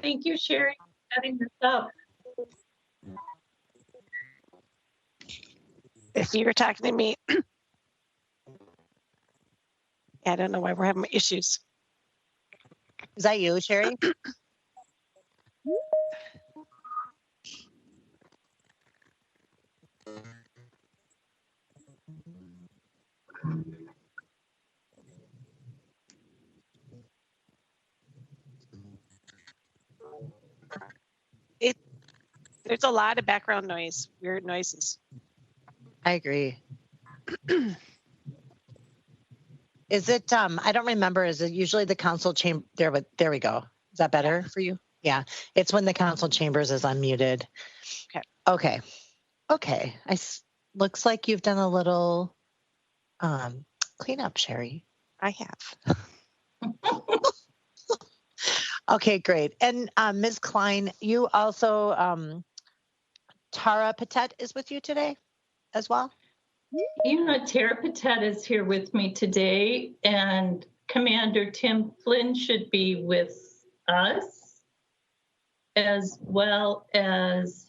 Thank you, Sherry, for setting this up. If you were talking to me, I don't know why we're having issues. Is that you, Sherry? There's a lot of background noise, weird noises. I agree. Is it, I don't remember, is it usually the council chamber? There we go. Is that better for you? Yeah, it's when the council chambers is unmuted. Okay. Looks like you've done a little cleanup, Sherry. I have. Okay, great. And Ms. Klein, you also, Tara Patet is with you today as well? Tara Patet is here with me today, and Commander Tim Flynn should be with us, as well as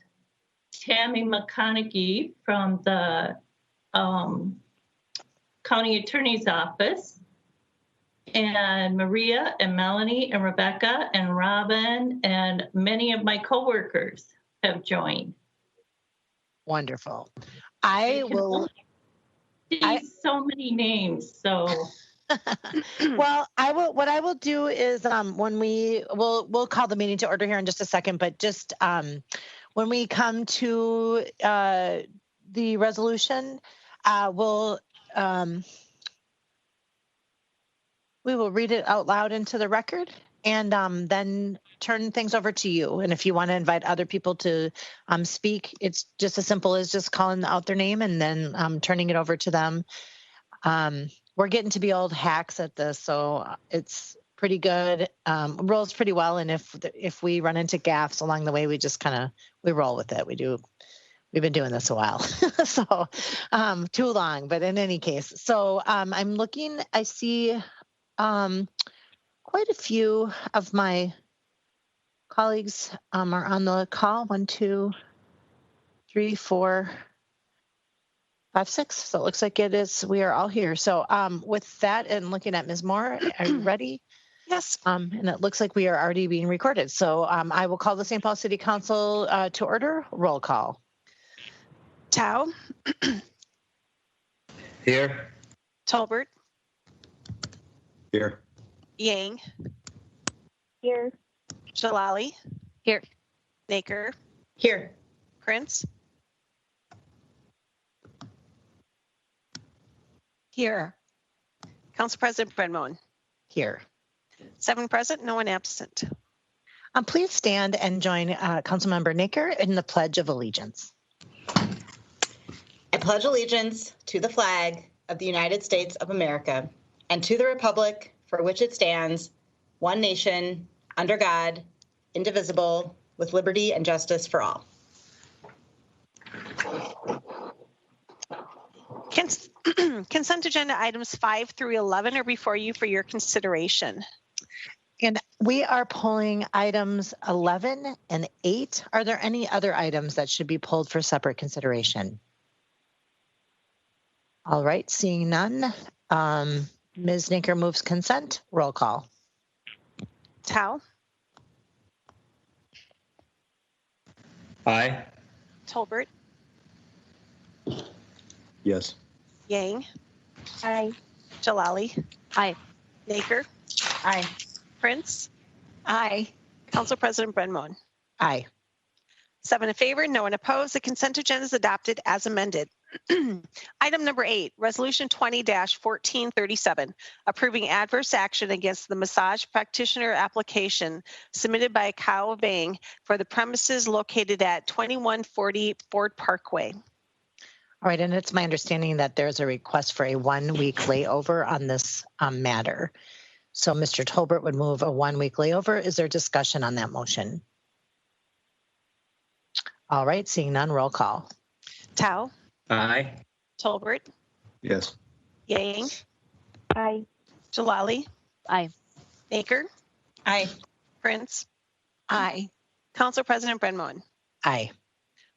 Tammy McConaughey from the County Attorney's Office, and Maria and Melanie and Rebecca and Robin and many of my coworkers have joined. Wonderful. I will. So many names. So. Well, what I will do is when we'll call the meeting to order here in just a second, but just when we come to the resolution, we will read it out loud into the record and then turn things over to you. And if you want to invite other people to speak, it's just as simple as just calling out their name and then turning it over to them. We're getting to be old hacks at this, so it's pretty good. Rolls pretty well, and if we run into gaffes along the way, we just we roll with it. We've been doing this a while, so too long. But in any case, so I'm looking. I see quite a few of my colleagues are on the call. 1, 2, 3, 4, 5, 6. So it looks like we are all here. So with that and looking at Ms. Moore, are you ready? Yes. And it looks like we are already being recorded. So I will call the St. Paul City Council to order. Roll call. Tao. Here. Tolbert. Here. Yang. Here. Jalali. Here. Naker. Here. Prince. Here. Council President Brenmoen. Here. 7 present, no one absent. Please stand and join Councilmember Naker in the Pledge of Allegiance. I pledge allegiance to the flag of the United States of America and to the republic for which it stands, one nation, under God, indivisible, with liberty and justice for all. Consent agenda items 5 through 11 are before you for your consideration. And we are pulling items 11 and 8. Are there any other items that should be pulled for separate consideration? All right, seeing none. Ms. Naker moves consent. Roll call. Tao. Aye. Tolbert. Yes. Yang. Aye. Jalali. Aye. Naker. Aye. Prince. Aye. Council President Brenmoen. Aye. 7 in favor, no one opposed. The consent agenda is adopted as amended. Item number 8, Resolution 20-1437, approving adverse action against the massage practitioner application submitted by Kao Vang for the premises located at 2140 Ford Parkway. All right, and it's my understanding that there's a request for a 1-week layover on this matter. So Mr. Tolbert would move a 1-week layover. Is there discussion on that motion? All right, seeing none, roll call. Tao. Aye. Tolbert. Yes. Yang. Aye. Jalali. Aye. Naker. Aye. Prince. Aye. Council President Brenmoen. Aye.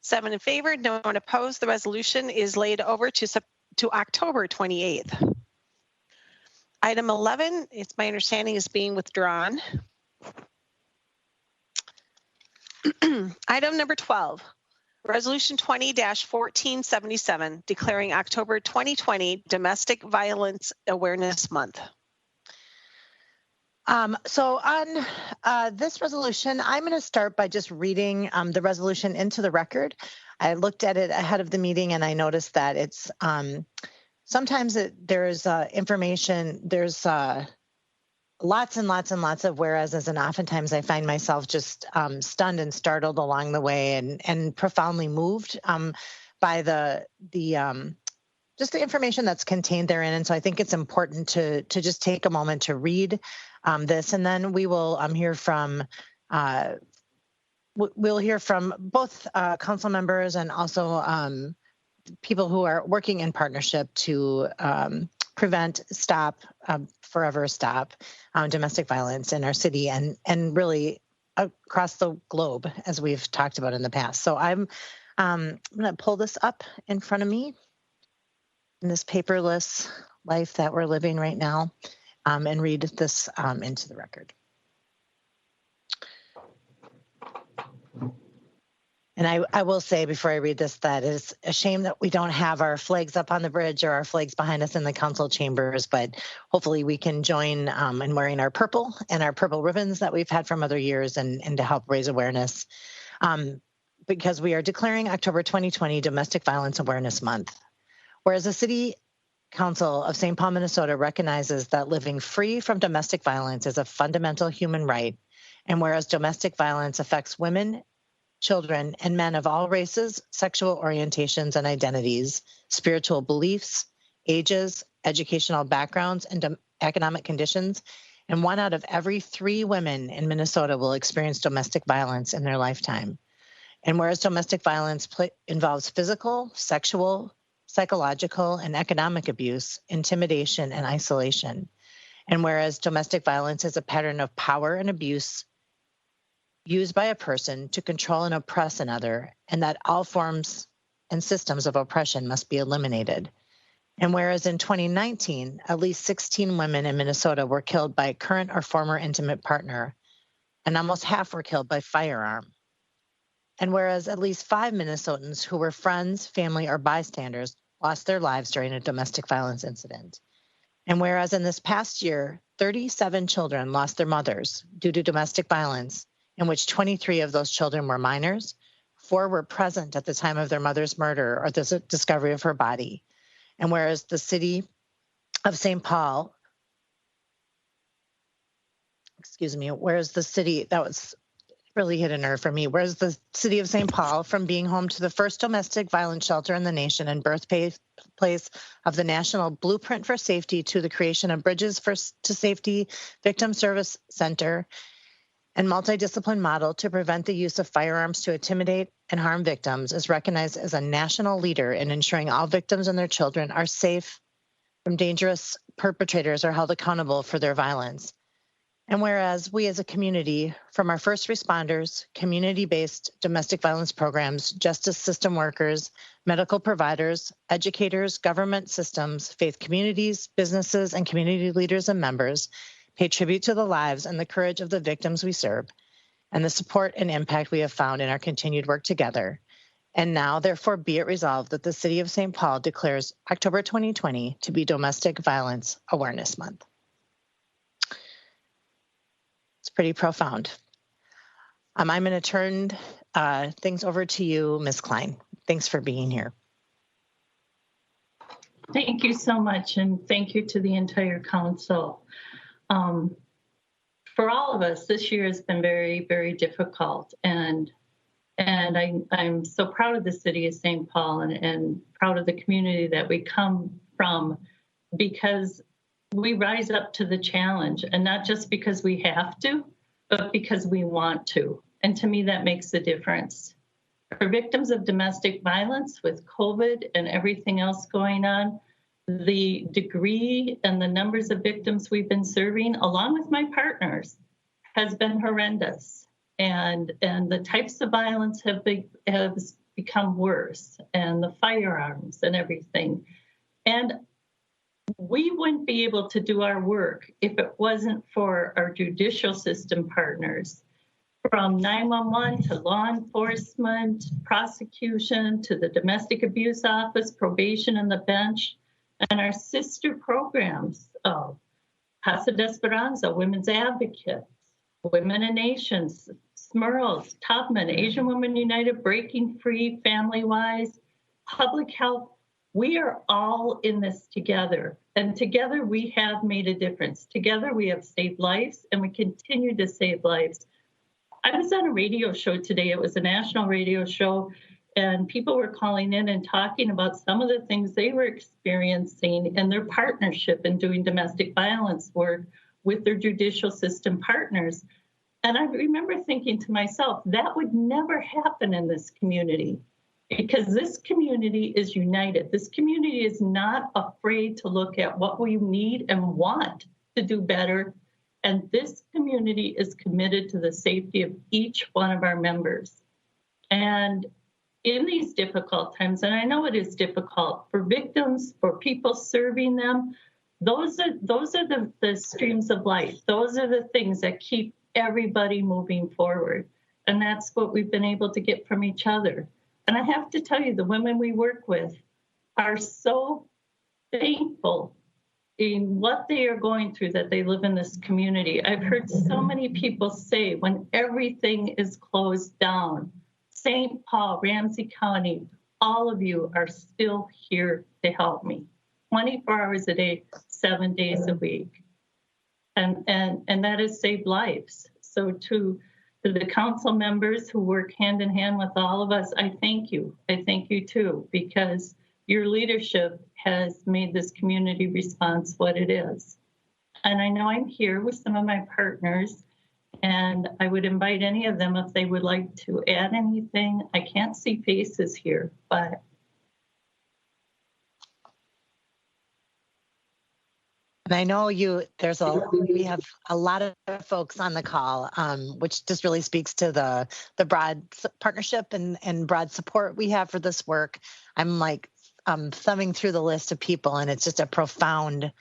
7 in favor, no one opposed. The resolution is laid over to October 28th. Item 11, it's my understanding, is being withdrawn. Item number 12, Resolution 20-1477, declaring October 2020 Domestic Violence Awareness Month. So on this resolution, I'm going to start by just reading the resolution into the record. I looked at it ahead of the meeting and I noticed that it's sometimes there's information, there's lots and lots and lots of whereases, and oftentimes I find myself just stunned and startled along the way and profoundly moved by the just the information that's contained therein. And so I think it's important to just take a moment to read this, and then we will hear from we'll hear from both council members and also people who are working in partnership to forever stop domestic violence in our city and really across the globe, as we've talked about in the past. So I'm going to pull this up in front of me in this paperless life that we're living right now, and read this into the record. And I will say before I read this that it's a shame that we don't have our flags up on the bridge or our flags behind us in the council chambers, but hopefully we can join in wearing our purple and our purple ribbons that we've had from other years and to help raise awareness, because we are declaring October 2020 Domestic Violence Awareness Month. Whereas the City Council of St. Paul, Minnesota recognizes that living free from domestic violence is a fundamental human right, and whereas domestic violence affects women, children, and men of all races, sexual orientations and identities, spiritual beliefs, ages, educational backgrounds, and economic conditions, and 1 out of every 3 women in Minnesota will experience domestic violence in their lifetime. And whereas domestic violence involves physical, sexual, psychological, and economic abuse, intimidation, and isolation, and whereas domestic violence is a pattern of power and abuse used by a person to control and oppress another, and that all forms and systems of oppression must be eliminated. And whereas in 2019, at least 16 women in Minnesota were killed by a current or former intimate partner, and almost half were killed by firearm. And whereas at least 5 Minnesotans who were friends, family, or bystanders lost their lives during a domestic violence incident. And whereas in this past year, 37 children lost their mothers due to domestic violence, in which 23 of those children were minors, 4 were present at the time of their mother's murder or the discovery of her body. And whereas the City of St. Paul, whereas the city, that was really hit a nerve for me, whereas the City of St. Paul, from being home to the first domestic violence shelter in the nation and birthplace of the National Blueprint for Safety, to the creation of Bridges to Safety Victim Service Center and multidiscipline model to prevent the use of firearms to intimidate and harm victims, is recognized as a national leader in ensuring all victims and their children are safe from dangerous perpetrators are held accountable for their violence. And whereas we as a community, from our first responders, community-based domestic violence programs, justice system workers, medical providers, educators, government systems, faith communities, businesses, and community leaders and members, pay tribute to the lives and the courage of the victims we serve, and the support and impact we have found in our continued work together. And now, therefore, be it resolved that the City of St. Paul declares October 2020 to be Domestic Violence Awareness Month. It's pretty profound. I'm going to turn things over to you, Ms. Klein. Thanks for being here. Thank you so much, and thank you to the entire council. For all of us, this year has been very, very difficult, and I'm so proud of the City of St. Paul and proud of the community that we come from, because we rise up to the challenge, and not just because we have to, but because we want to. And to me, that makes the difference. For victims of domestic violence with COVID and everything else going on, the degree and the numbers of victims we've been serving, along with my partners, has been horrendous. and the types of violence have become worse, and the firearms and everything. And we wouldn't be able to do our work if it wasn't for our judicial system partners, from 911 to law enforcement, prosecution, to the domestic abuse office, probation, and the bench, and our sister programs of Casa de Esperanza, Women's Advocates, Women and Nations, SMIRLS, Tubman, Asian Women United, Breaking Free, Family Wise, Public Health. We are all in this together, and together we have made a difference. Together we have saved lives, and we continue to save lives. I was on a radio show today. It was a national radio show, and people were calling in and talking about some of the things they were experiencing in their partnership in doing domestic violence work with their judicial system partners. And I remember thinking to myself, that would never happen in this community, because this community is united. This community is not afraid to look at what we need and want to do better. And this community is committed to the safety of each one of our members. And in these difficult times, and I know it is difficult for victims, for people serving them, those are the streams of life. Those are the things that keep everybody moving forward. And that's what we've been able to get from each other. And I have to tell you, the women we work with are so thankful in what they are going through, that they live in this community. I've heard so many people say, when everything is closed down, St. Paul, Ramsey County, all of you are still here to help me, 24 hours a day, 7 days a week. And that has saved lives. So to the council members who work hand in hand with all of us, I thank you. I thank you too, because your leadership has made this community response what it is. And I know I'm here with some of my partners, and I would invite any of them if they would like to add anything. I can't see faces here, but. And I know we have a lot of folks on the call, which just really speaks to the broad partnership and broad support we have for this work. I'm like thumbing through the list of people, and it's just a profoundly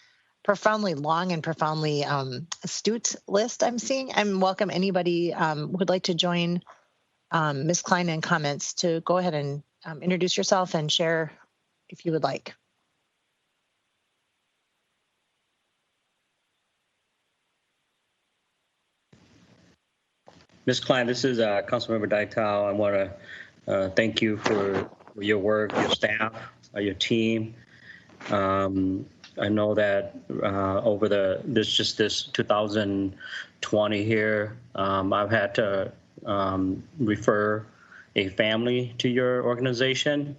long and profoundly astute list I'm seeing. I'm welcome anybody who would like to join Ms. Klein in comments to go ahead and introduce yourself and share if you would like. Ms. Klein, this is Councilmember Dyktal. I want to thank you for your work, your staff, your team. I know that over this 2020 here, I've had to refer a family to your organization,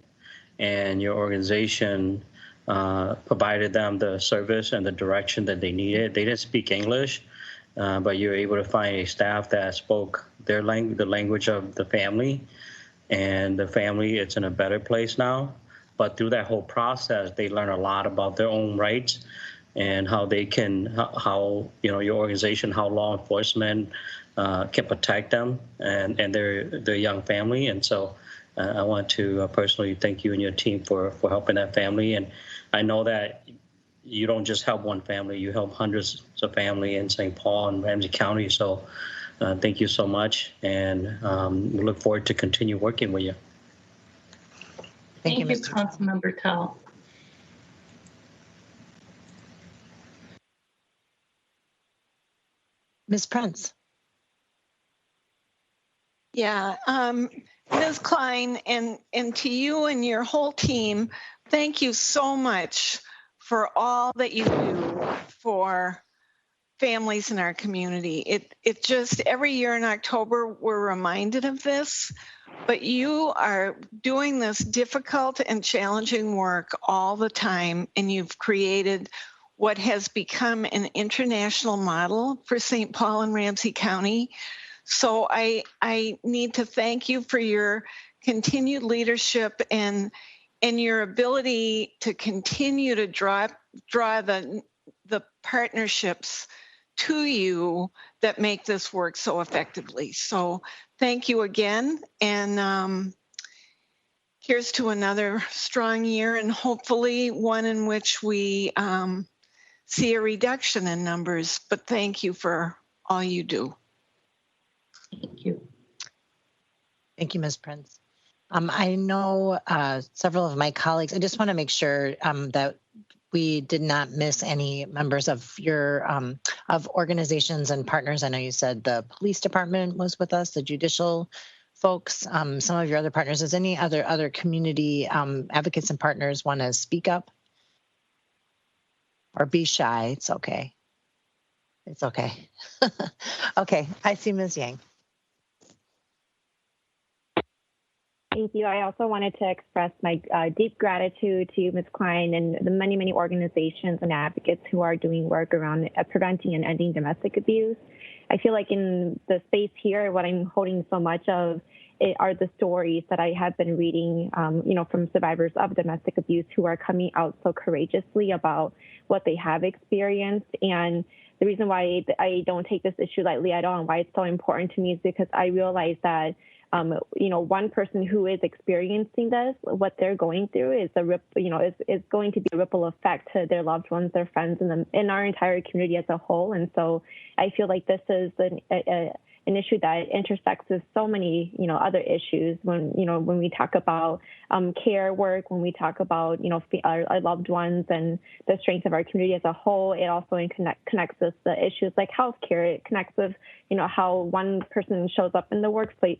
and your organization provided them the service and the direction that they needed. They didn't speak English. But you're able to find a staff that spoke the language of the family, and the family, it's in a better place now. But through that whole process, they learn a lot about their own rights and how they can, how your organization, how law enforcement can protect them and their young family. And so I want to personally thank you and your team for helping that family. And I know that you don't just help one family, you help hundreds of families in St. Paul and Ramsey County. So thank you so much, and we look forward to continue working with you. Thank you, Councilmember Tell. Ms. Prince. Yeah, Ms. Klein, and to you and your whole team, thank you so much for all that you do for families in our community. It just, every year in October, we're reminded of this, but you are doing this difficult and challenging work all the time, and you've created what has become an international model for St. Paul and Ramsey County. So I need to thank you for your continued leadership and your ability to continue to draw the partnerships to you that make this work so effectively. So thank you again. And here's to another strong year, and hopefully one in which we see a reduction in numbers. But thank you for all you do. Thank you. Thank you, Ms. Prince. I know several of my colleagues, I just want to make sure that we did not miss any members of your of organizations and partners. I know you said the police department was with us, the judicial folks, some of your other partners. Does any other community advocates and partners want to speak up or be shy? It's okay. It's okay. Okay, I see Ms. Yang. Thank you. I also wanted to express my deep gratitude to you, Ms. Klein, and the many, many organizations and advocates who are doing work around preventing and ending domestic abuse. I feel like in the space here, what I'm holding so much of are the stories that I have been reading, from survivors of domestic abuse who are coming out so courageously about what they have experienced. And the reason why I don't take this issue lightly at all and why it's so important to me is because I realize that one person who is experiencing this, what they're going through is is going to be a ripple effect to their loved ones, their friends, and our entire community as a whole. And so I feel like this is an issue that intersects with so many, other issues when we talk about care work, when we talk about, our loved ones and the strength of our community as a whole. It also connects with the issues like healthcare. It connects with, how one person shows up in the workplace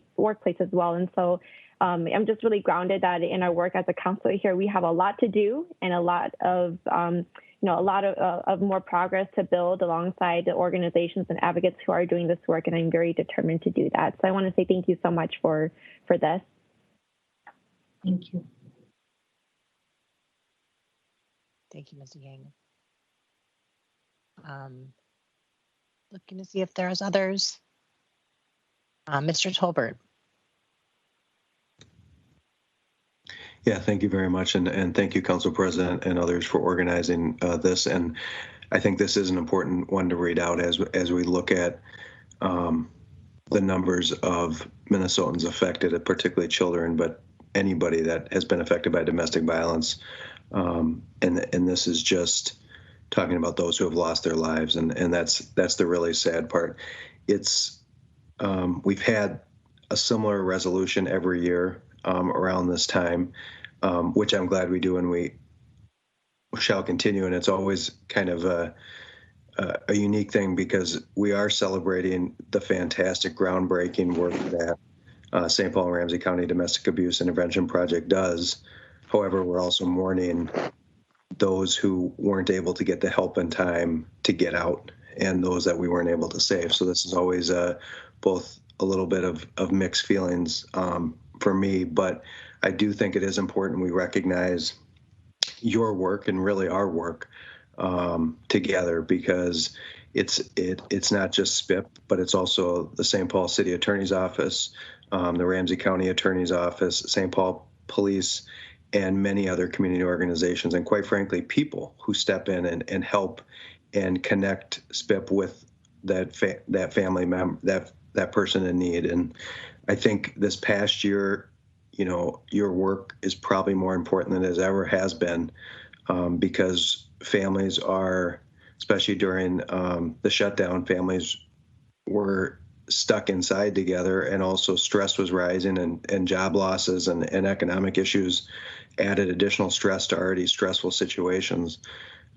as well. And so I'm just really grounded that in our work as a council here, we have a lot to do and a lot of more progress to build alongside the organizations and advocates who are doing this work, and I'm very determined to do that. So I want to say thank you so much for this. Thank you. Thank you, Ms. Yang. Looking to see if there's others. Mr. Tolbert. Yeah, thank you very much. And thank you, Council President and others for organizing this. And I think this is an important one to read out as we look at the numbers of Minnesotans affected, particularly children, but anybody that has been affected by domestic violence. And this is just talking about those who have lost their lives. And that's the really sad part. It's we've had a similar resolution every year around this time, which I'm glad we do, and we shall continue. And it's always kind of a unique thing because we are celebrating the fantastic groundbreaking work that St. Paul and Ramsey County Domestic Abuse Intervention Project does. However, we're also mourning those who weren't able to get the help in time to get out and those that we weren't able to save. So this is always both a little bit of mixed feelings for me, but I do think it is important we recognize your work and really our work together, because it's not just SPIP, but it's also the St. Paul City Attorney's Office, the Ramsey County Attorney's Office, St. Paul Police, and many other community organizations, and quite frankly, people who step in and help and connect SPIP with that family member, that person in need. And I think this past year, your work is probably more important than it ever has been, because families are, especially during the shutdown, families were stuck inside together, and also stress was rising, and job losses and economic issues added additional stress to already stressful situations.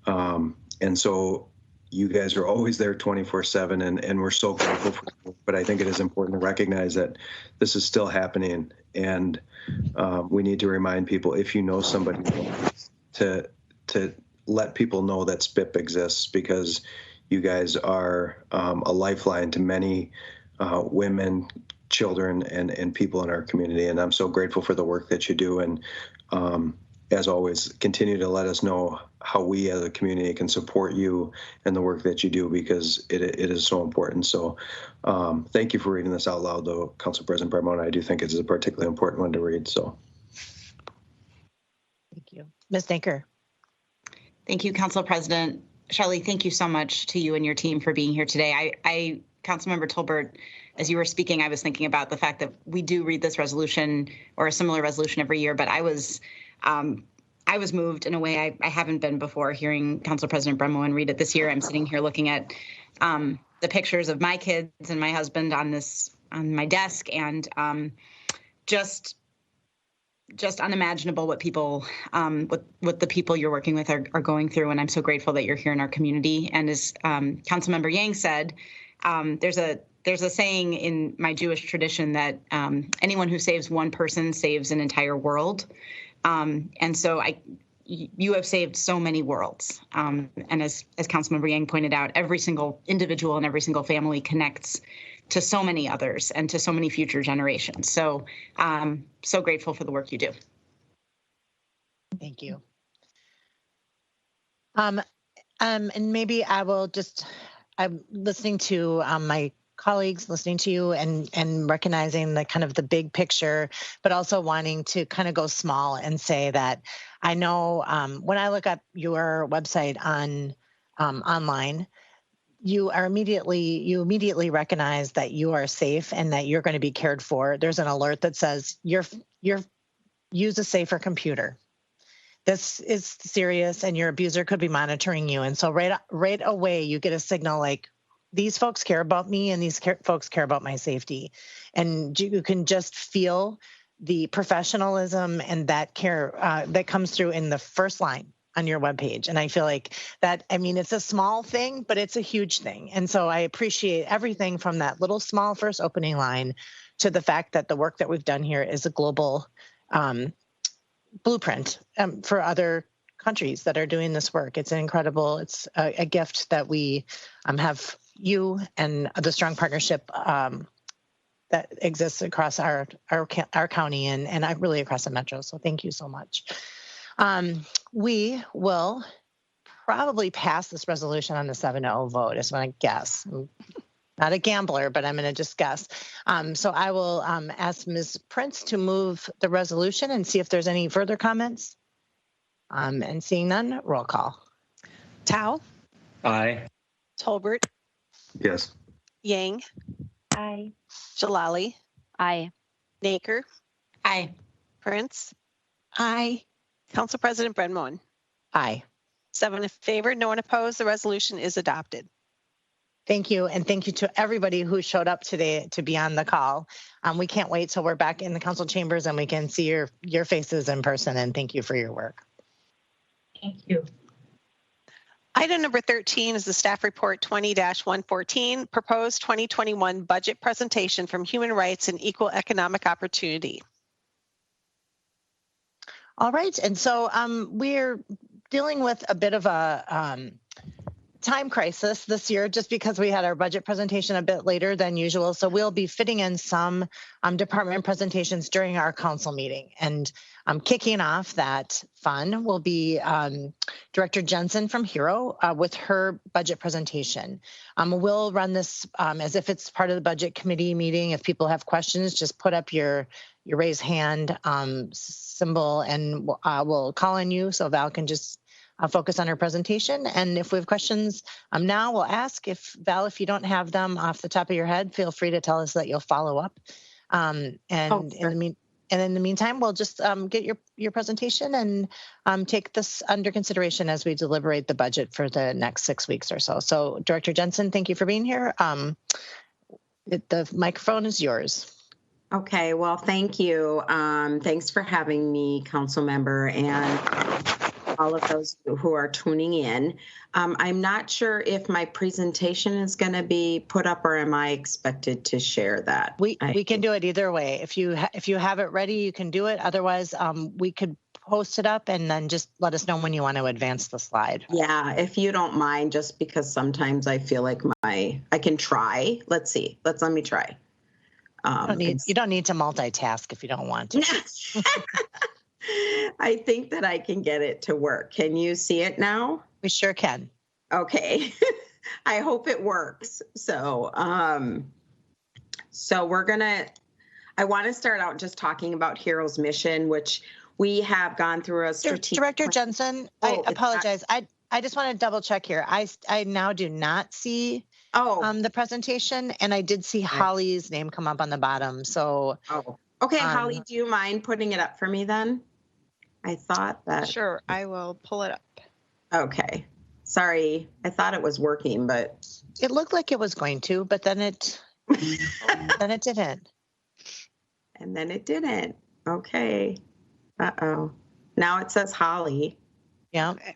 And so you guys are always there 24/7, and we're so grateful for you. But I think it is important to recognize that this is still happening, and we need to remind people, if you know somebody, to let people know that SPIP exists, because you guys are a lifeline to many women, children, and people in our community. And I'm so grateful for the work that you do. And as always, continue to let us know how we as a community can support you and the work that you do, because it is so important. So thank you for reading this out loud, though, Council President Barmona. I do think it's a particularly important one to read. So thank you. Ms. Danker. Thank you, Council President. Shelley, thank you so much to you and your team for being here today. Councilmember Tolbert, as you were speaking, I was thinking about the fact that we do read this resolution or a similar resolution every year, but I was moved in a way I haven't been before hearing Council President Bremoen read it this year. I'm sitting here looking at the pictures of my kids and my husband on my desk, and just unimaginable what people, what the people you're working with are going through. And I'm so grateful that you're here in our community. And as Councilmember Yang said, there's a saying in my Jewish tradition that anyone who saves one person saves an entire world. And so you have saved so many worlds. And as Councilmember Yang pointed out, every single individual and every single family connects to so many others and to so many future generations. So so grateful for the work you do. Thank you. And maybe I will just, I'm listening to my colleagues, listening to you and recognizing the kind of the big picture, but also wanting to kind of go small and say that I know when I look up your website on online, you immediately recognize that you are safe and that you're going to be cared for. There's an alert that says use a safer computer. This is serious and your abuser could be monitoring you. And so right away, you get a signal like, these folks care about me and these folks care about my safety. And you can just feel the professionalism and that care that comes through in the first line on your webpage. And I feel like that, I mean, it's a small thing, but it's a huge thing. And so I appreciate everything from that little small first opening line to the fact that the work that we've done here is a global blueprint for other countries that are doing this work. It's incredible. It's a gift that we have you and the strong partnership that exists across our county and really across the metro. So thank you so much. We will probably pass this resolution on the 7-0 vote, is what I guess. I'm not a gambler, but I'm going to just guess. So I will ask Ms. Prince to move the resolution and see if there's any further comments. And seeing none, roll call. Tao? Aye. Tolbert? Yes. Yang? Aye. Jalali? Aye. Naker? Aye. Prince? Aye. Council President Bremoen? Aye. 7 in favor, no one opposed. The resolution is adopted. Thank you. And thank you to everybody who showed up today to be on the call. We can't wait till we're back in the council chambers and we can see your faces in person. And thank you for your work. Thank you. Item number 13 is the staff report 20-114, proposed 2021 budget presentation from Human Rights and Equal Economic Opportunity. All right. And so we're dealing with a bit of a time crisis this year just because we had our budget presentation a bit later than usual. So we'll be fitting in some department presentations during our council meeting. And kicking off that fun will be Director Jensen from HERO with her budget presentation. We'll run this as if it's part of the budget committee meeting. If people have questions, just put up your raise hand symbol and we'll call on you so Val can just focus on her presentation. And if we have questions now, we'll ask. If Val, if you don't have them off the top of your head, feel free to tell us that you'll follow up. In the meantime, we'll just get your presentation and take this under consideration as we deliberate the budget for the next 6 weeks or so. So Director Jensen, thank you for being here. The microphone is yours. Okay, well, thank you. Thanks for having me, council member, and all of those who are tuning in. I'm not sure if my presentation is going to be put up or am I expected to share that? We can do it either way. If you have it ready, you can do it. Otherwise, we could post it up and then just let us know when you want to advance the slide. Yeah, if you don't mind, just because sometimes I feel like I can try. Let's see. Let me try. You don't need to multitask if you don't want to. I think that I can get it to work. Can you see it now? We sure can. Okay. I hope it works. So, I want to start out just talking about HERO's mission, which we have gone through a strategic. Director Jensen, I apologize. I just want to double check here. I now do not see the presentation, and I did see Holly's name come up on the bottom. So okay, Holly, do you mind putting it up for me then? I thought that. Sure, I will pull it up. Okay, sorry, I thought it was working, but it looked like it was going to, but then it then it didn't. And then it didn't. Okay. Uh-oh. Now it says Holly. Yeah. Okay.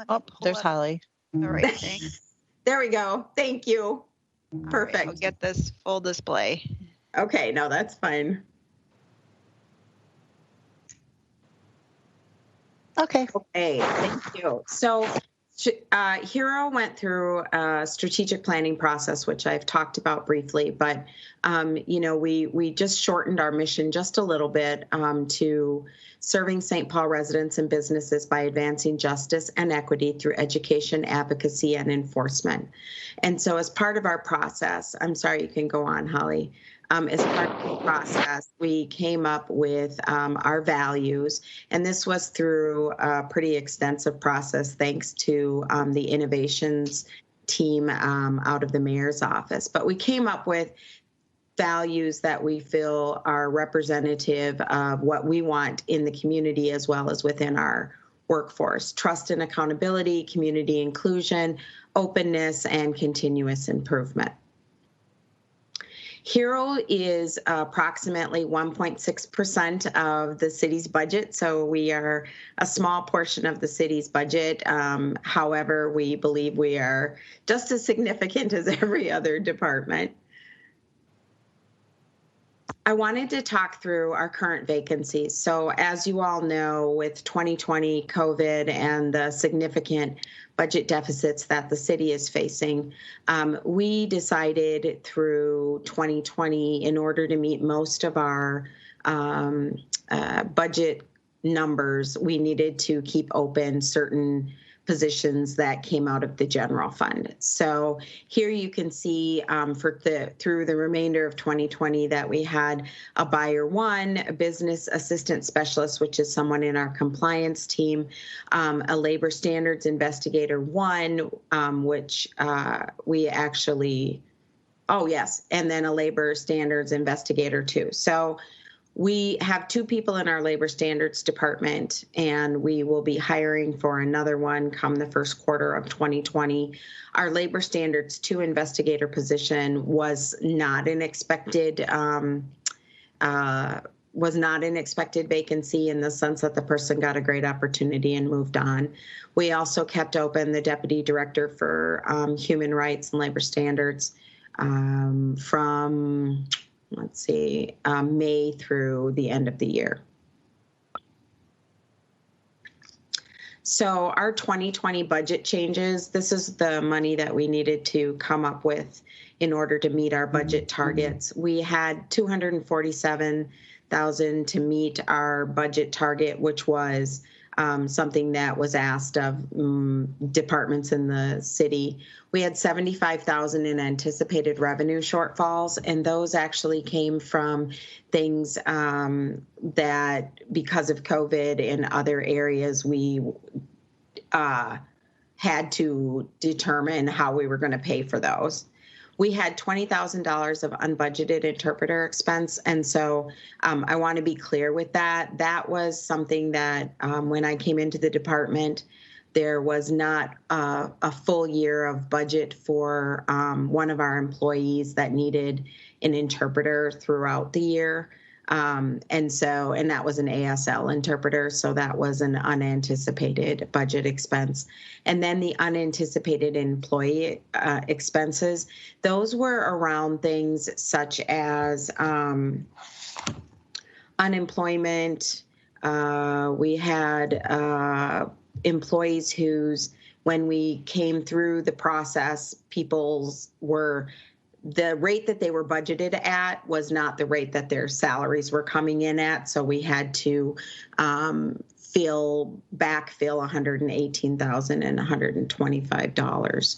Oh, there's Holly. All right, thanks. There we go. Thank you. Perfect. Right, we'll get this full display. Okay, no, that's fine. Okay. Okay, thank you. So Hero went through a strategic planning process, which I've talked about briefly, but we just shortened our mission just a little bit to serving St. Paul residents and businesses by advancing justice and equity through education, advocacy, and enforcement. And so as part of our process, I'm sorry, you can go on, Holly. As part of the process, we came up with our values, and this was through a pretty extensive process thanks to the innovations team out of the mayor's office. But we came up with values that we feel are representative of what we want in the community as well as within our workforce: trust and accountability, community inclusion, openness, and continuous improvement. Hero is approximately 1.6% of the city's budget, so we are a small portion of the city's budget. However, we believe we are just as significant as every other department. I wanted to talk through our current vacancies. So as you all know, with 2020 COVID and the significant budget deficits that the city is facing, we decided through 2020, in order to meet most of our budget numbers, we needed to keep open certain positions that came out of the general fund. So here you can see through the remainder of 2020 that we had a buyer one, a business assistant specialist, which is someone in our compliance team, a labor standards investigator one, which we actually, and then a labor standards investigator two. So we have two people in our labor standards department, and we will be hiring for another one come the first quarter of 2020. Our labor standards 2 investigator position was not an expected vacancy in the sense that the person got a great opportunity and moved on. We also kept open the deputy director for human rights and labor standards from May through the end of the year. So our 2020 budget changes, this is the money that we needed to come up with in order to meet our budget targets. We had $247,000 to meet our budget target, which was something that was asked of departments in the city. We had $75,000 in anticipated revenue shortfalls, and those actually came from things that, because of COVID and other areas, we had to determine how we were going to pay for those. We had $20,000 of unbudgeted interpreter expense. And so I want to be clear with that. That was something that when I came into the department, there was not a full year of budget for one of our employees that needed an interpreter throughout the year. And that was an ASL interpreter. So that was an unanticipated budget expense. And then the unanticipated employee expenses, those were around things such as unemployment. We had employees whose, when we came through the process, the rate that they were budgeted at was not the rate that their salaries were coming in at. So we had to backfill $118,125.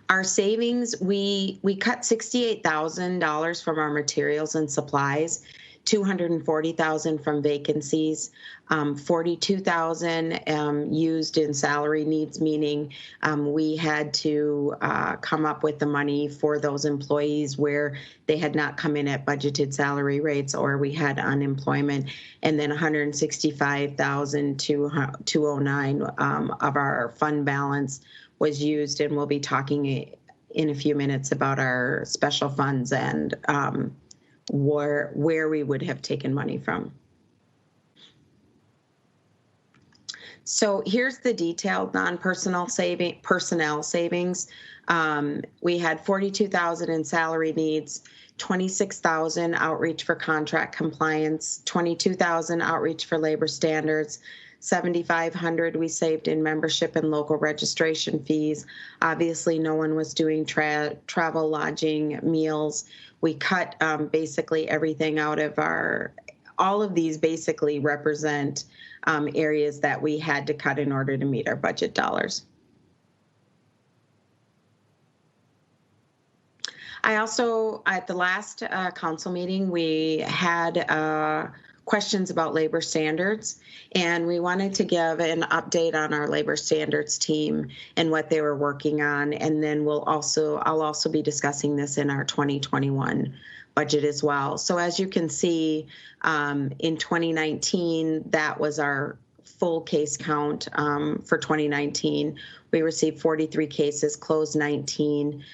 Our savings, we cut $68,000 from our materials and supplies 240,000 from vacancies, 42,000 used in salary needs, meaning we had to come up with the money for those employees where they had not come in at budgeted salary rates or we had unemployment, and then 165,209 of our fund balance was used, and we'll be talking in a few minutes about our special funds and where we would have taken money from. So here's the detailed non-personnel personnel savings. We had 42,000 in salary needs, 26,000 outreach for contract compliance, 22,000 outreach for labor standards, 7,500 we saved in membership and local registration fees. Obviously, no one was doing travel, lodging, meals. We cut basically everything out of all of these basically represent areas that we had to cut in order to meet our budget dollars. I also, at the last council meeting, we had questions about labor standards, and we wanted to give an update on our labor standards team and what they were working on. And then I'll also be discussing this in our 2021 budget as well. So as you can see, in 2019, that was our full case count for 2019. We received 43 cases, closed 19.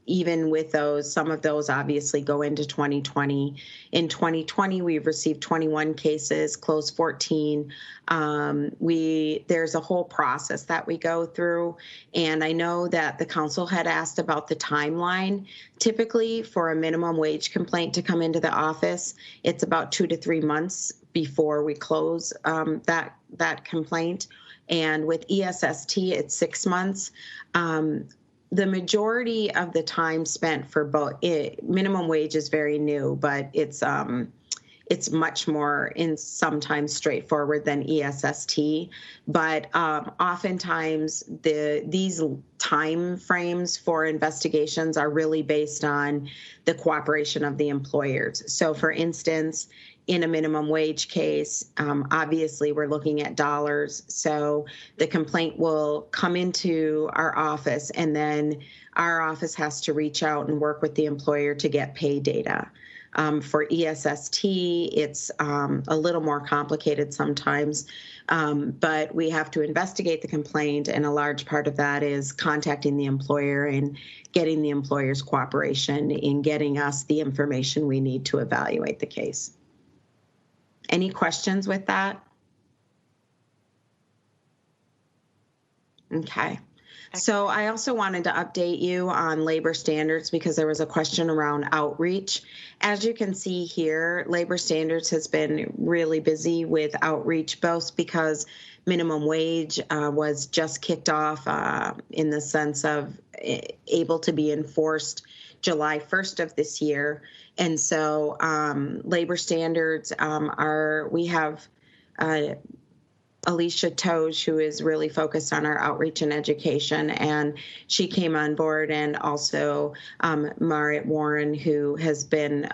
Even with those, some of those obviously go into 2020. In 2020, we've received 21 cases, closed 14. There's a whole process that we go through. And I know that the council had asked about the timeline. Typically, for a minimum wage complaint to come into the office, it's about 2 to 3 months before we close that complaint. And with ESST, it's 6 months. The majority of the time spent for both minimum wage is very new, but it's much more sometimes straightforward than ESST. But oftentimes these time frames for investigations are really based on the cooperation of the employers. So for instance, in a minimum wage case, obviously we're looking at dollars. So the complaint will come into our office, and then our office has to reach out and work with the employer to get pay data. For ESST, it's a little more complicated sometimes, but we have to investigate the complaint, and a large part of that is contacting the employer and getting the employer's cooperation in getting us the information we need to evaluate the case. Any questions with that? Okay. So I also wanted to update you on labor standards because there was a question around outreach. As you can see here, labor standards has been really busy with outreach, both because minimum wage was just kicked off in the sense of able to be enforced July 1st of this year. And so labor standards we have Alicia Toge, who is really focused on our outreach and education, and she came on board, and also Marit Warren, who has been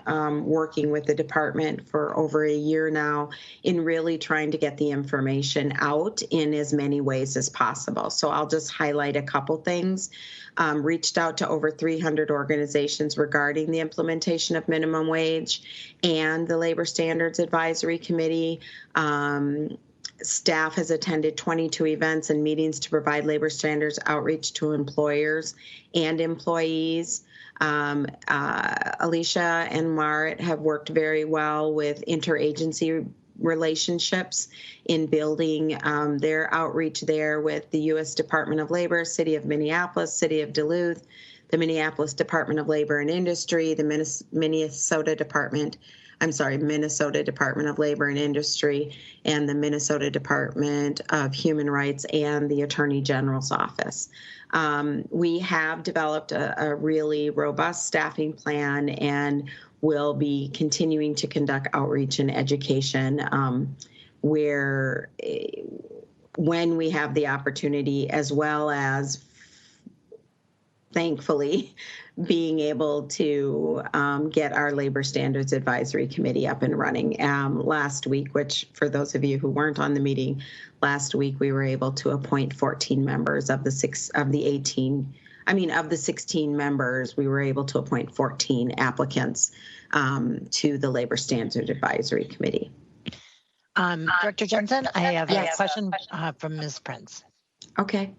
working with the department for over a year now in really trying to get the information out in as many ways as possible. So I'll just highlight a couple things. Reached out to over 300 organizations regarding the implementation of minimum wage and the Labor Standards Advisory Committee. Staff has attended 22 events and meetings to provide labor standards outreach to employers and employees. Alicia and Marit have worked very well with interagency relationships in building their outreach there with the U.S. Department of Labor, City of Minneapolis, City of Duluth, the Minneapolis Department of Labor and Industry, the Minnesota Department of Labor and Industry, and the Minnesota Department of Human Rights and the Attorney General's Office. We have developed a really robust staffing plan and will be continuing to conduct outreach and education when we have the opportunity, as well as thankfully, being able to get our Labor Standards Advisory Committee up and running last week, which for those of you who weren't on the meeting last week, we were able to appoint 14 members of the 16 members, we were able to appoint 14 applicants to the Labor Standards Advisory Committee. Director Jensen, I have a question from Ms. Prince. Okay.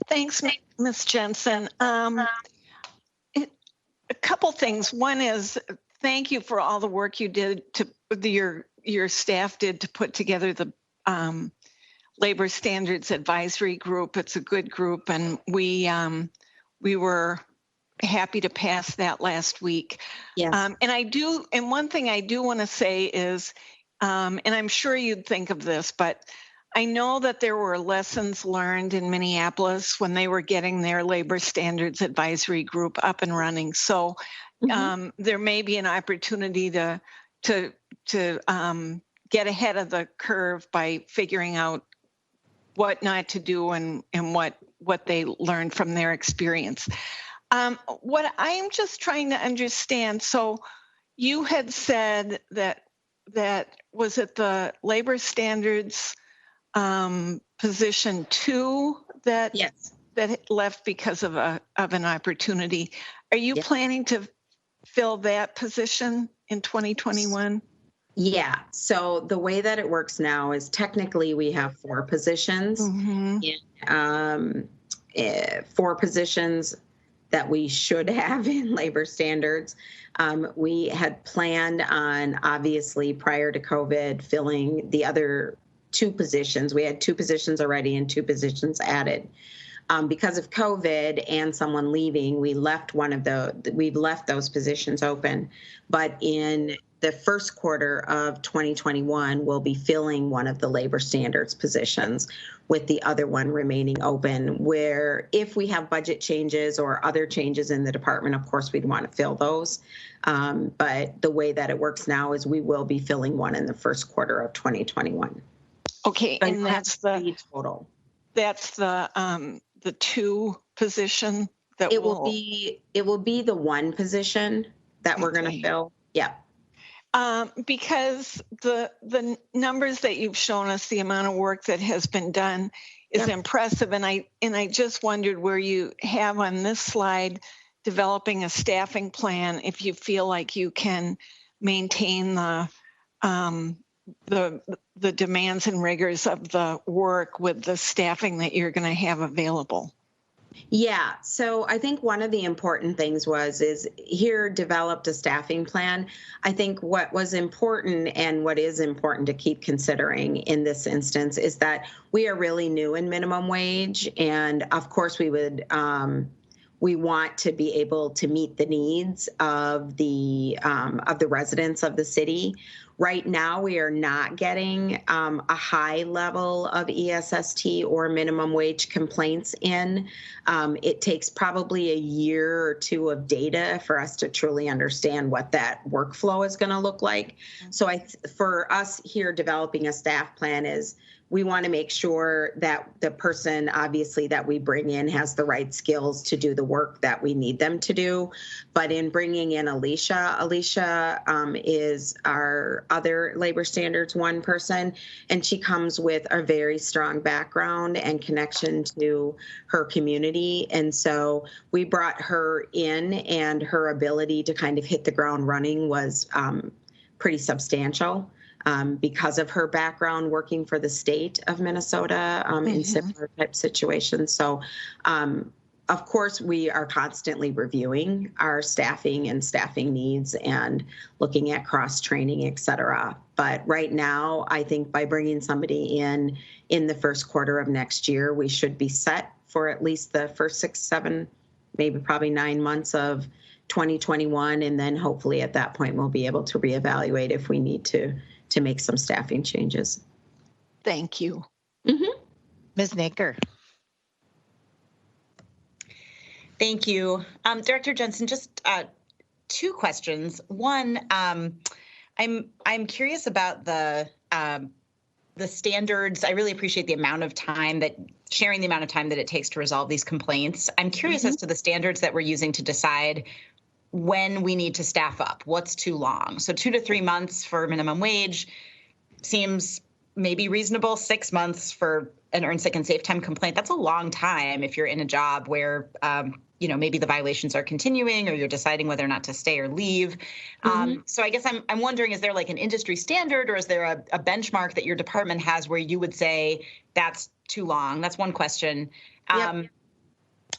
Thanks, Ms. Jensen. A couple things. One is thank you for all the work you did your staff did to put together the Labor Standards Advisory Group. It's a good group, and we were happy to pass that last week. Yes. And one thing I do want to say is, and I'm sure you'd think of this, but I know that there were lessons learned in Minneapolis when they were getting their Labor Standards Advisory Group up and running. So there may be an opportunity to get ahead of the curve by figuring out what not to do and what they learned from their experience. What I'm just trying to understand, so you had said that was it the Labor Standards position 2 that left because of an opportunity. Are you planning to fill that position in 2021? Yeah. So the way that it works now is technically we have 4 positions. 4 positions that we should have in labor standards. We had planned on, obviously, prior to COVID, filling the other 2 positions. We had 2 positions already and 2 positions added. Because of COVID and someone leaving, we've left those positions open. But in the first quarter of 2021, we'll be filling one of the labor standards positions with the other one remaining open, where if we have budget changes or other changes in the department, of course, we'd want to fill those. But the way that it works now is we will be filling one in the first quarter of 2021. Okay, and that's the total. That's the 2 position that it will be the 1 position that we're going to fill. Yeah. Because the numbers that you've shown us, the amount of work that has been done is impressive, and I just wondered where you have on this slide developing a staffing plan if you feel like you can maintain the demands and rigors of the work with the staffing that you're going to have available. Yeah, so I think one of the important things is here developed a staffing plan. I think what was important and what is important to keep considering in this instance is that we are really new in minimum wage, and of course we want to be able to meet the needs of the residents of the city. Right now, we are not getting a high level of ESST or minimum wage complaints in. It takes probably a year or 2 of data for us to truly understand what that workflow is going to look like. So for us here, developing a staff plan is we want to make sure that the person, obviously, that we bring in has the right skills to do the work that we need them to do. But in bringing in Alicia is our other Labor Standards 1 person, and she comes with a very strong background and connection to her community. And so we brought her in, and her ability to kind of hit the ground running was pretty substantial. Because of her background working for the state of Minnesota in similar type situations. So, of course, we are constantly reviewing our staffing and staffing needs and looking at cross-training, et cetera. But right now, I think by bringing somebody in the first quarter of next year, we should be set for at least the first 6, 7, maybe probably 9 months of 2021. And then hopefully at that point, we'll be able to reevaluate if we need to make some staffing changes. Thank you. Ms. Naker. Thank you. Director Jensen, just 2 questions. One, I'm curious about the standards. I really appreciate the amount of time that sharing the amount of time that it takes to resolve these complaints. I'm curious as to the standards that we're using to decide when we need to staff up. What's too long? So 2 to 3 months for minimum wage seems maybe reasonable. 6 months for an earned sick and safe time complaint. That's a long time if you're in a job where, maybe the violations are continuing or you're deciding whether or not to stay or leave. So I guess I'm wondering, is there like an industry standard or is there a benchmark that your department has where you would say that's too long? That's one question. Yep.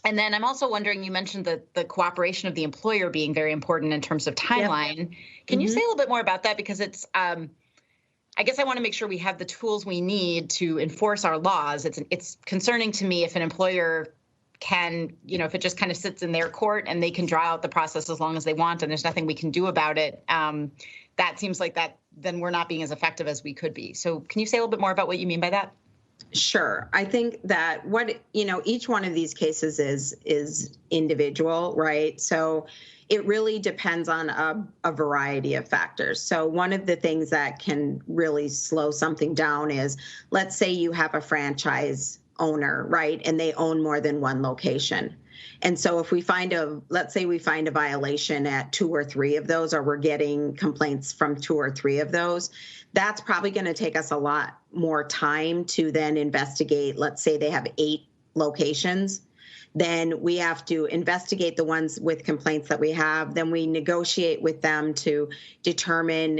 And then I'm also wondering, you mentioned the cooperation of the employer being very important in terms of timeline. Yep. Can you say a little bit more about that? Because it's, I guess I want to make sure we have the tools we need to enforce our laws. It's concerning to me if an employer can, if it just kind of sits in their court and they can draw out the process as long as they want and there's nothing we can do about it. That seems like then we're not being as effective as we could be. So can you say a little bit more about what you mean by that? Sure. I think that each one of these cases is individual, right? So it really depends on a variety of factors. So one of the things that can really slow something down is, let's say you have a franchise owner, right? And they own more than one location. And so if let's say we find a violation at 2 or 3 of those, or we're getting complaints from 2 or 3 of those, that's probably going to take us a lot more time to then investigate. Let's say they have 8 locations. Then we have to investigate the ones with complaints that we have. Then we negotiate with them to determine,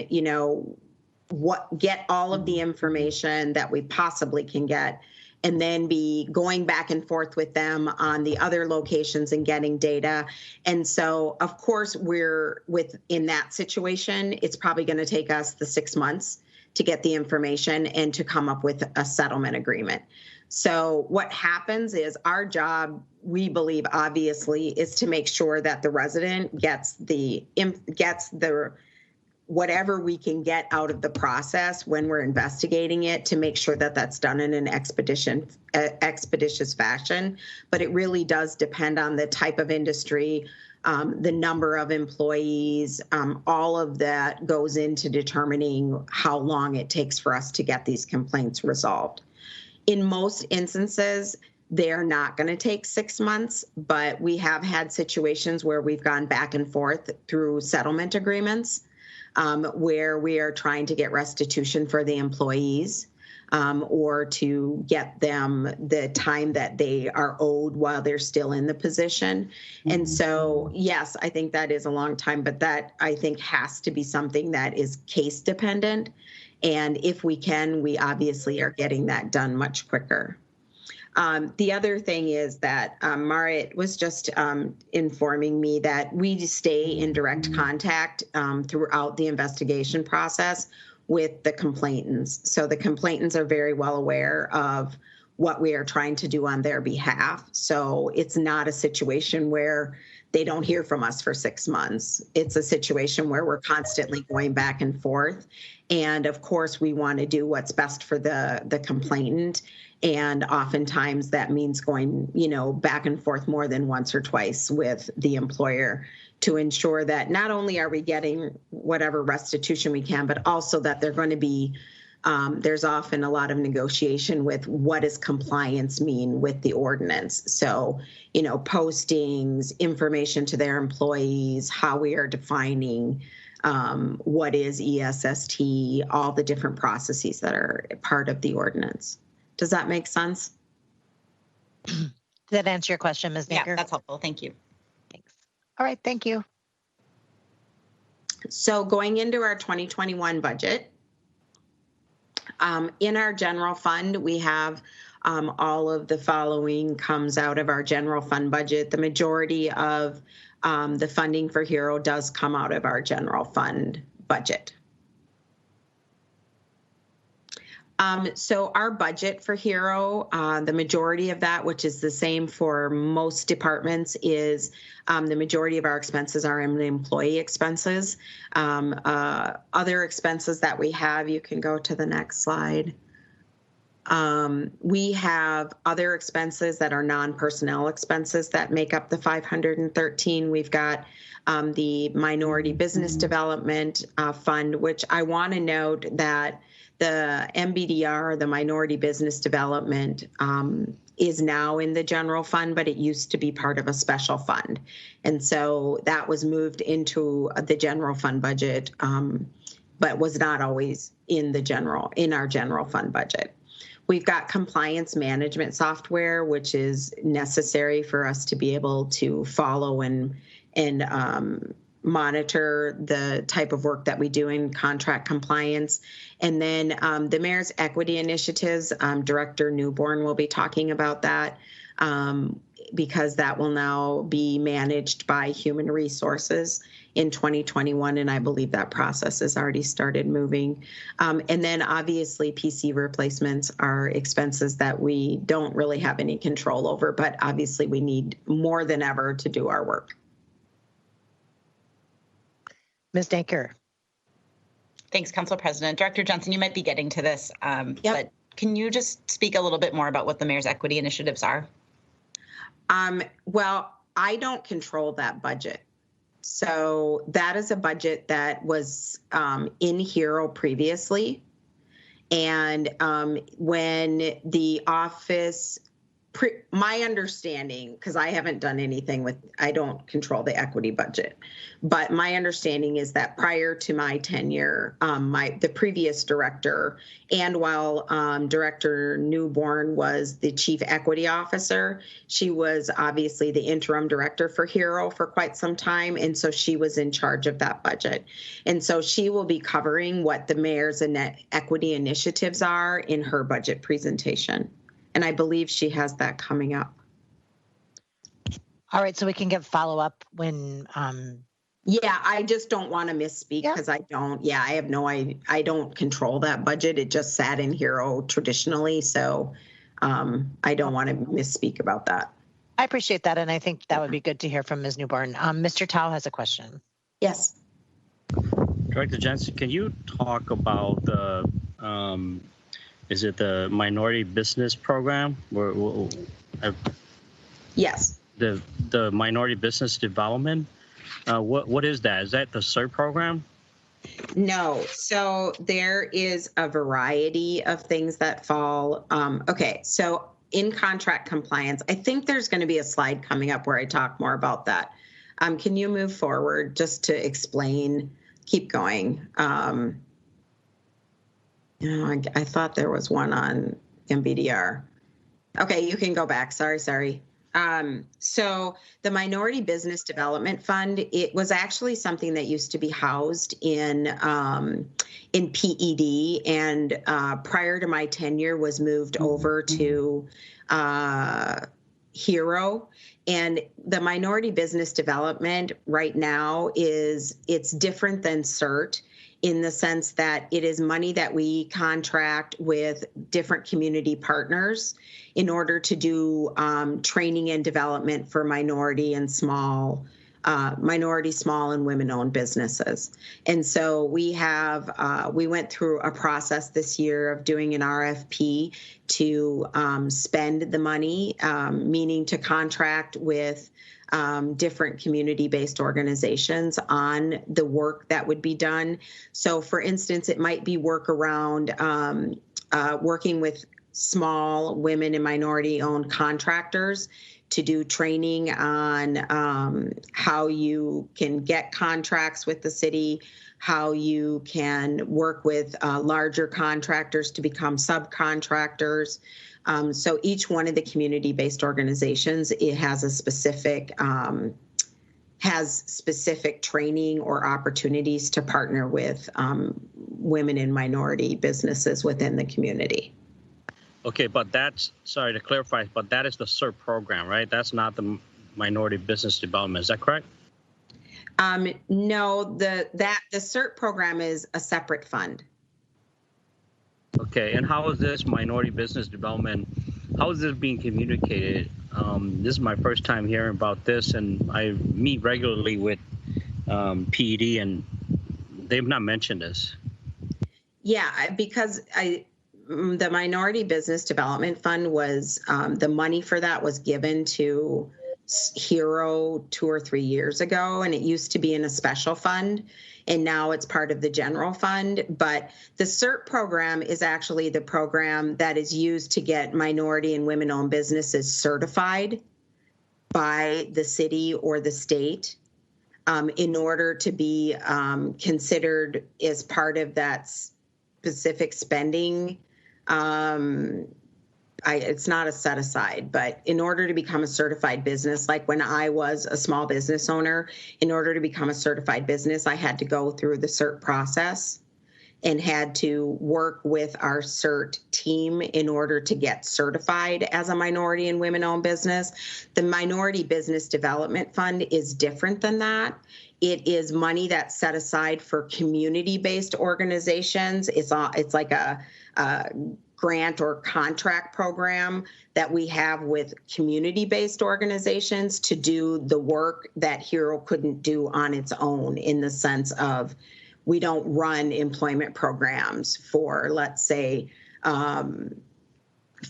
get all of the information that we possibly can get, and then be going back and forth with them on the other locations and getting data. And so, of course, in that situation, it's probably going to take us the 6 months to get the information and to come up with a settlement agreement. So what happens is our job, we believe, obviously, is to make sure that the resident gets the whatever we can get out of the process when we're investigating it, to make sure that that's done in an expeditious fashion. But it really does depend on the type of industry, the number of employees, all of that goes into determining how long it takes for us to get these complaints resolved. In most instances, they're not going to take 6 months, but we have had situations where we've gone back and forth through settlement agreements, where we are trying to get restitution for the employees, or to get them the time that they are owed while they're still in the position. And so, yes, I think that is a long time, but that I think has to be something that is case dependent. And if we can, we obviously are getting that done much quicker. The other thing is that Marit was just informing me that we stay in direct contact throughout the investigation process with the complainants. So the complainants are very well aware of what we are trying to do on their behalf. So it's not a situation where they don't hear from us for 6 months. It's a situation where we're constantly going back and forth. And of course, we want to do what's best for the complainant. And oftentimes that means going, back and forth more than once or twice with the employer to ensure that not only are we getting whatever restitution we can, but also that they're going to be, there's often a lot of negotiation with what does compliance mean with the ordinance. So, postings, information to their employees, how we are defining what is ESST, all the different processes that are part of the ordinance. Does that make sense? Did that answer your question, Ms. Baker? Yeah, that's helpful. Thank you. Thanks. All right, thank you. So going into our 2021 budget, in our general fund, we have all of the following comes out of our general fund budget. The majority of the funding for HERO does come out of our general fund budget. So our budget for HERO, the majority of that, which is the same for most departments, is the majority of our expenses are in the employee expenses. Other expenses that we have, you can go to the next slide. We have other expenses that are non-personnel expenses that make up the 513. We've got the Minority Business Development Fund, which I want to note that the MBDR, the Minority Business Development, is now in the general fund, but it used to be part of a special fund. And so that was moved into the general fund budget, but was not always in our general fund budget. We've got compliance management software, which is necessary for us to be able to follow and monitor the type of work that we do in contract compliance. And then the mayor's equity initiatives, Director Newborn will be talking about that because that will now be managed by Human Resources in 2021, and I believe that process has already started moving. And then obviously PC replacements are expenses that we don't really have any control over, but obviously we need more than ever to do our work. Ms. Danker. Thanks, Council President. Director Johnson, you might be getting to this, but can you just speak a little bit more about what the mayor's equity initiatives are? Well, I don't control that budget. So that is a budget that was in HERO previously. And when the office, my understanding, because I haven't done anything I don't control the equity budget, but my understanding is that prior to my tenure, the previous director, and while Director Newborn was the chief equity officer, she was obviously the interim director for HERO for quite some time, and so she was in charge of that budget. And so she will be covering what the mayor's equity initiatives are in her budget presentation. And I believe she has that coming up. All right, so we can get follow-up when... Yeah, I just don't want to misspeak because I don't control that budget. It just sat in HERO traditionally, so I don't want to misspeak about that. I appreciate that, and I think that would be good to hear from Ms. Newborn. Mr. Tao has a question. Yes. Director Jensen, can you talk about the is it the minority business program? Yes. The minority business development. What is that? Is that the CERT program? No. So there is a variety of things that fall. Okay. So in contract compliance, I think there's going to be a slide coming up where I talk more about that. Can you move forward just to explain? Keep going. I thought there was one on MBDR. Okay, you can go back. Sorry. So the Minority Business Development Fund, it was actually something that used to be housed in PED, and prior to my tenure was moved over to HERO. And the Minority Business Development right now it's different than CERT in the sense that it is money that we contract with different community partners in order to do training and development for minority, small and women-owned businesses. And so we went through a process this year of doing an RFP to spend the money, meaning to contract with different community-based organizations on the work that would be done. So for instance, it might be work around working with small women and minority-owned contractors to do training on how you can get contracts with the city, how you can work with larger contractors to become subcontractors. So each one of the community-based organizations, it has a specific training or opportunities to partner with women and minority businesses within the community. Okay, but sorry to clarify, but that is the CERT program, right? That's not the Minority Business Development. Is that correct? No, the CERT program is a separate fund. Okay, and how is this Minority Business Development, how is this being communicated? This is my first time hearing about this, and I meet regularly with PED, and they've not mentioned this. Yeah, because the Minority Business Development Fund was, the money for that was given to Hero 2 or 3 years ago, and it used to be in a special fund, and now it's part of the general fund. But the CERT program is actually the program that is used to get minority and women-owned businesses certified by the city or the state in order to be considered as part of that specific spending. It's not a set aside, but in order to become a certified business, like when I was a small business owner, in order to become a certified business, I had to go through the CERT process and had to work with our CERT team in order to get certified as a minority and women-owned business. The Minority Business Development Fund is different than that. It is money that's set aside for community-based organizations. It's like a grant or contract program that we have with community-based organizations to do the work that Hero couldn't do on its own, in the sense of we don't run employment programs for, let's say,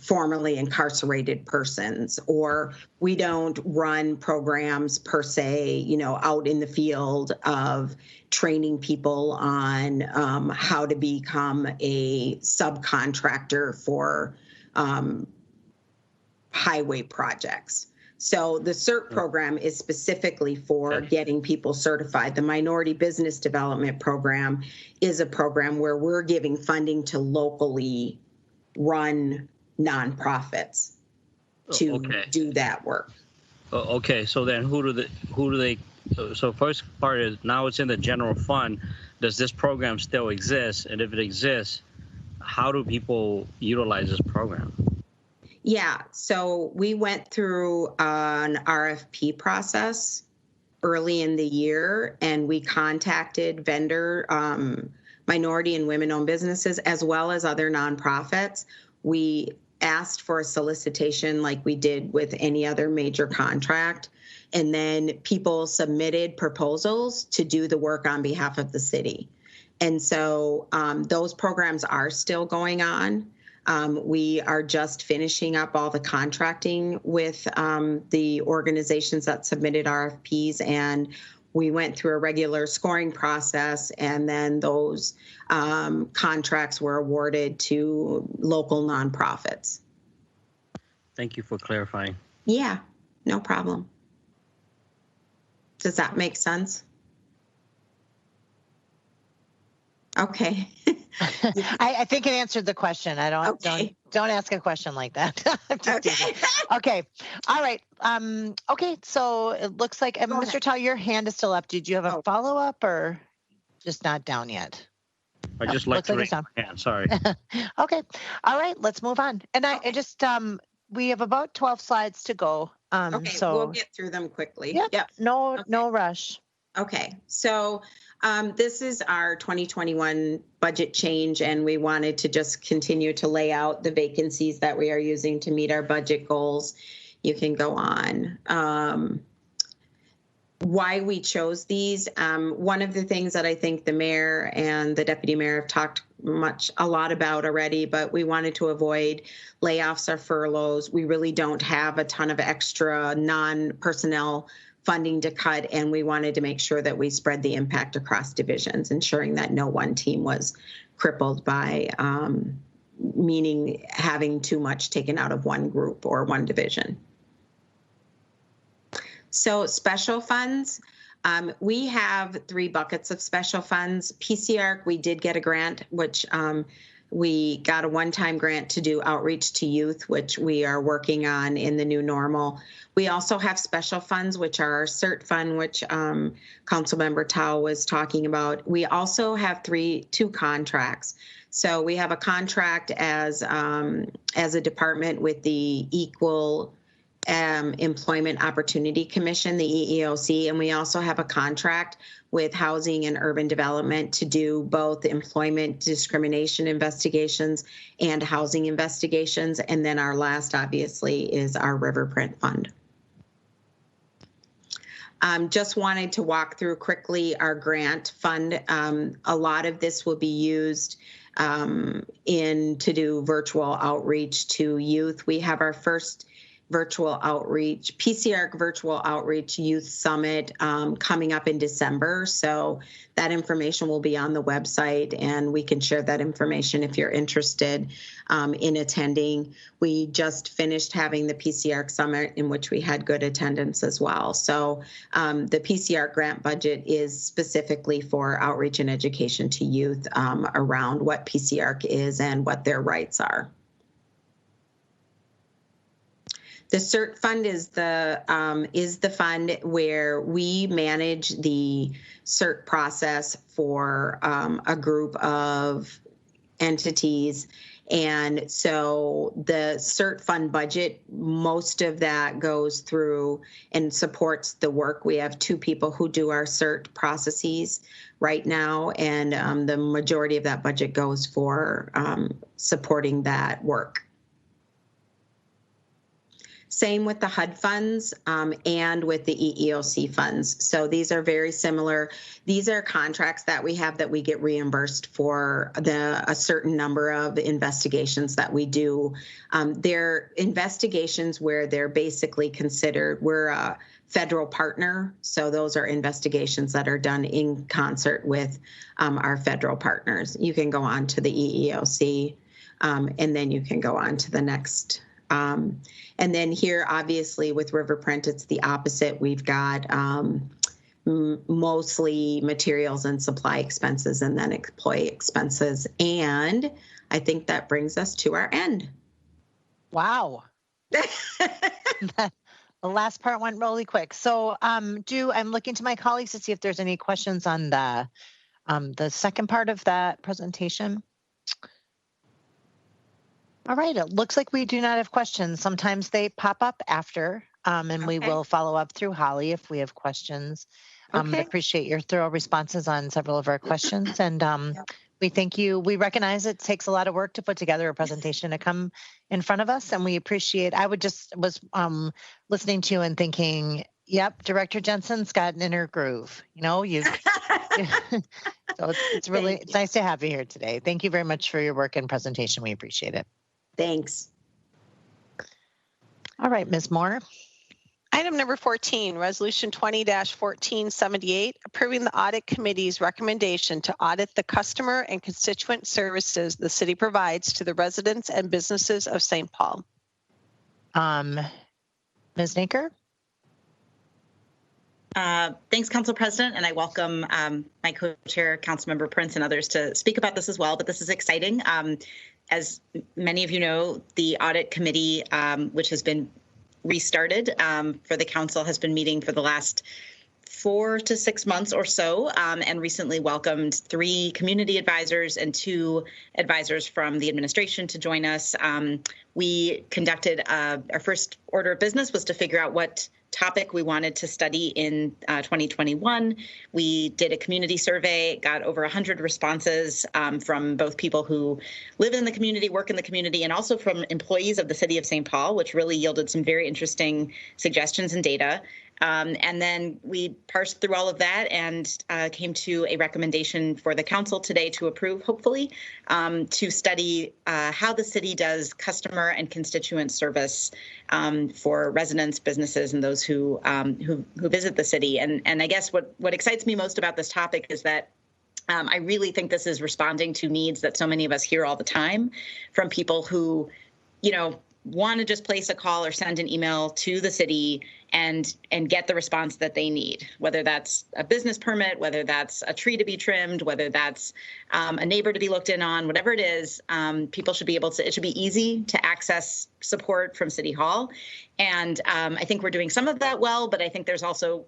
formerly incarcerated persons, or we don't run programs per se, out in the field of training people on how to become a subcontractor for highway projects. So the CERT program is specifically for getting people certified. The Minority Business Development Program is a program where we're giving funding to locally run nonprofits to do that work. Okay, so then who do they? So first part is, now it's in the general fund. Does this program still exist? And if it exists, how do people utilize this program? Yeah, so we went through an RFP process early in the year, and we contacted vendor, minority and women-owned businesses, as well as other nonprofits. We asked for a solicitation like we did with any other major contract, and then people submitted proposals to do the work on behalf of the city. And so those programs are still going on. We are just finishing up all the contracting with the organizations that submitted RFPs, and we went through a regular scoring process, and then those contracts were awarded to local nonprofits. Thank you for clarifying. Yeah, no problem. Does that make sense? Okay. I think it answered the question. Don't ask a question like that. Okay. All right. Okay. So it looks like, Mr. Tao, your hand is still up. Did you have a follow-up or just not down yet? I just like to raise my hand. Sorry. Okay. All right. Let's move on. And I just, we have about 12 slides to go. Okay. So we'll get through them quickly. Yep. No rush. Okay. So this is our 2021 budget change, and we wanted to just continue to lay out the vacancies that we are using to meet our budget goals. You can go on. Why we chose these. One of the things that I think the mayor and the deputy mayor have talked a lot about already, but we wanted to avoid layoffs or furloughs. We really don't have a ton of extra non-personnel funding to cut, and we wanted to make sure that we spread the impact across divisions, ensuring that no one team was crippled by, meaning having too much taken out of one group or one division. So special funds, we have 3 buckets of special funds. PCARC, we did get a grant, which we got a one-time grant to do outreach to youth, which we are working on in the new normal. We also have special funds, which are our CERT fund, which Councilmember Tao was talking about. We also have 2 contracts. So we have a contract as a department with the Equal Employment Opportunity Commission, the EEOC, and we also have a contract with Housing and Urban Development to do both employment discrimination investigations and housing investigations. And then our last, obviously, is our Riverprint Fund. Just wanted to walk through quickly our grant fund. A lot of this will be used to do virtual outreach to youth. We have our first PCR Virtual Outreach Youth Summit coming up in December. So that information will be on the website, and we can share that information if you're interested in attending. We just finished having the PCR Summit, in which we had good attendance as well. So the PCR grant budget is specifically for outreach and education to youth around what PCR is and what their rights are. The CERT fund is the fund where we manage the CERT process for a group of entities. And so the CERT fund budget, most of that goes through and supports the work. We have 2 people who do our CERT processes right now, and the majority of that budget goes for supporting that work. Same with the HUD funds and with the EEOC funds. So these are very similar. These are contracts that we have that we get reimbursed for a certain number of investigations that we do. They're investigations where they're basically considered, we're a federal partner. So those are investigations that are done in concert with our federal partners. You can go on to the EEOC and then you can go on to the next. And then here, obviously, with Riverprint, it's the opposite. We've got mostly materials and supply expenses and then employee expenses. And I think that brings us to our end. Wow. The last part went really quick. So I'm looking to my colleagues to see if there's any questions on the second part of that presentation. All right, it looks like we do not have questions. Sometimes they pop up after, and we will follow up through Holly if we have questions. I appreciate your thorough responses on several of our questions, and we thank you. We recognize it takes a lot of work to put together a presentation to come in front of us, and we appreciate. I was listening to you and thinking, yep, Director Jensen's got an inner groove. You know, so it's nice to have you here today. Thank you very much for your work and presentation. We appreciate it. Thanks. All right, Ms. Moore. Item number 14, Resolution 20-1478, approving the Audit Committee's recommendation to audit the customer and constituent services the city provides to the residents and businesses of St. Paul. Ms. Naker? Thanks, Council President, and I welcome my co-chair, Councilmember Prince, and others to speak about this as well, but this is exciting. As many of you know, the Audit Committee, which has been restarted for the Council, has been meeting for the last 4 to 6 months or so, and recently welcomed 3 community advisors and 2 advisors from the administration to join us. We conducted our first order of business was to figure out what topic we wanted to study in 2021. We did a community survey, got over 100 responses from both people who live in the community, work in the community, and also from employees of the city of St. Paul, which really yielded some very interesting suggestions and data. And then we parsed through all of that and came to a recommendation for the council today to approve, hopefully, to study how the city does customer and constituent service for residents, businesses, and those who visit the city. And I guess what excites me most about this topic is that I really think this is responding to needs that so many of us hear all the time from people who, want to just place a call or send an email to the city and get the response that they need, whether that's a business permit, whether that's a tree to be trimmed, whether that's a neighbor to be looked in on, whatever it is, people should be able to, it should be easy to access support from City Hall. And I think we're doing some of that well, but I think there's also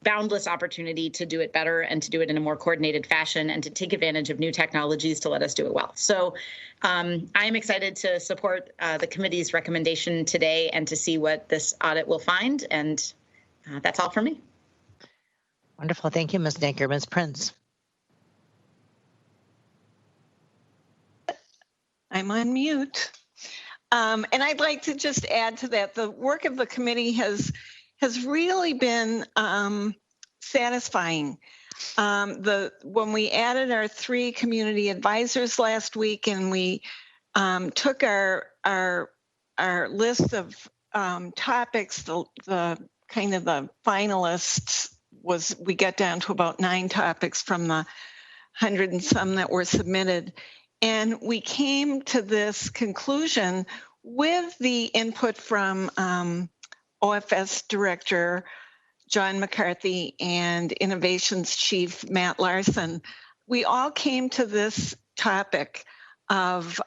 boundless opportunity to do it better and to do it in a more coordinated fashion and to take advantage of new technologies to let us do it well. So I am excited to support the committee's recommendation today and to see what this audit will find. And that's all for me. Wonderful. Thank you, Ms. Naker. Ms. Prince. I'm on mute. And I'd like to just add to that, the work of the committee has really been satisfying. When we added our 3 community advisors last week, and we took our list of topics, the kind of the finalists we got down to about 9 topics from the 100 and some that were submitted. And we came to this conclusion with the input from OFS Director John McCarthy and Innovations Chief Matt Larson. We all came to this topic of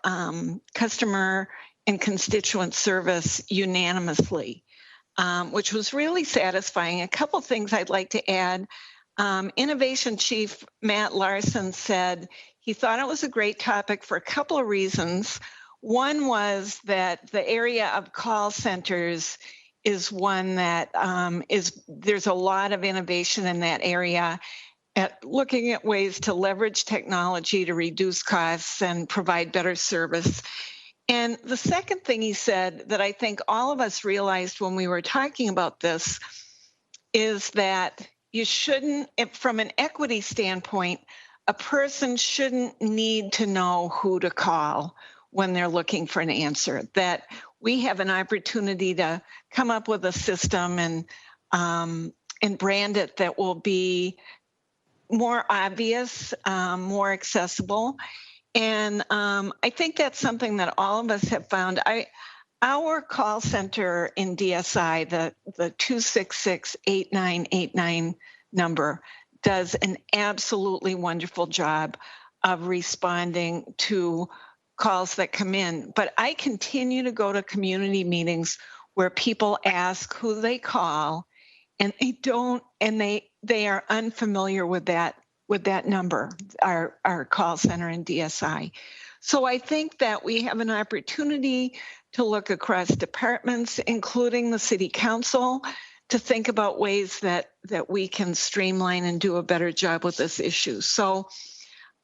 customer and constituent service unanimously, which was really satisfying. A couple things I'd like to add. Innovation Chief Matt Larson said he thought it was a great topic for a couple of reasons. One was that the area of call centers is one that there's a lot of innovation in that area, at looking at ways to leverage technology to reduce costs and provide better service. And the second thing he said that I think all of us realized when we were talking about this is that you shouldn't, from an equity standpoint, a person shouldn't need to know who to call when they're looking for an answer, that we have an opportunity to come up with a system and brand it that will be more obvious, more accessible. And I think that's something that all of us have found. Our call center in DSI, the 266-8989 number, does an absolutely wonderful job of responding to calls that come in. But I continue to go to community meetings where people ask who they call, and they are unfamiliar with that number, our call center in DSI. So I think that we have an opportunity to look across departments, including the city council, to think about ways that we can streamline and do a better job with this issue. So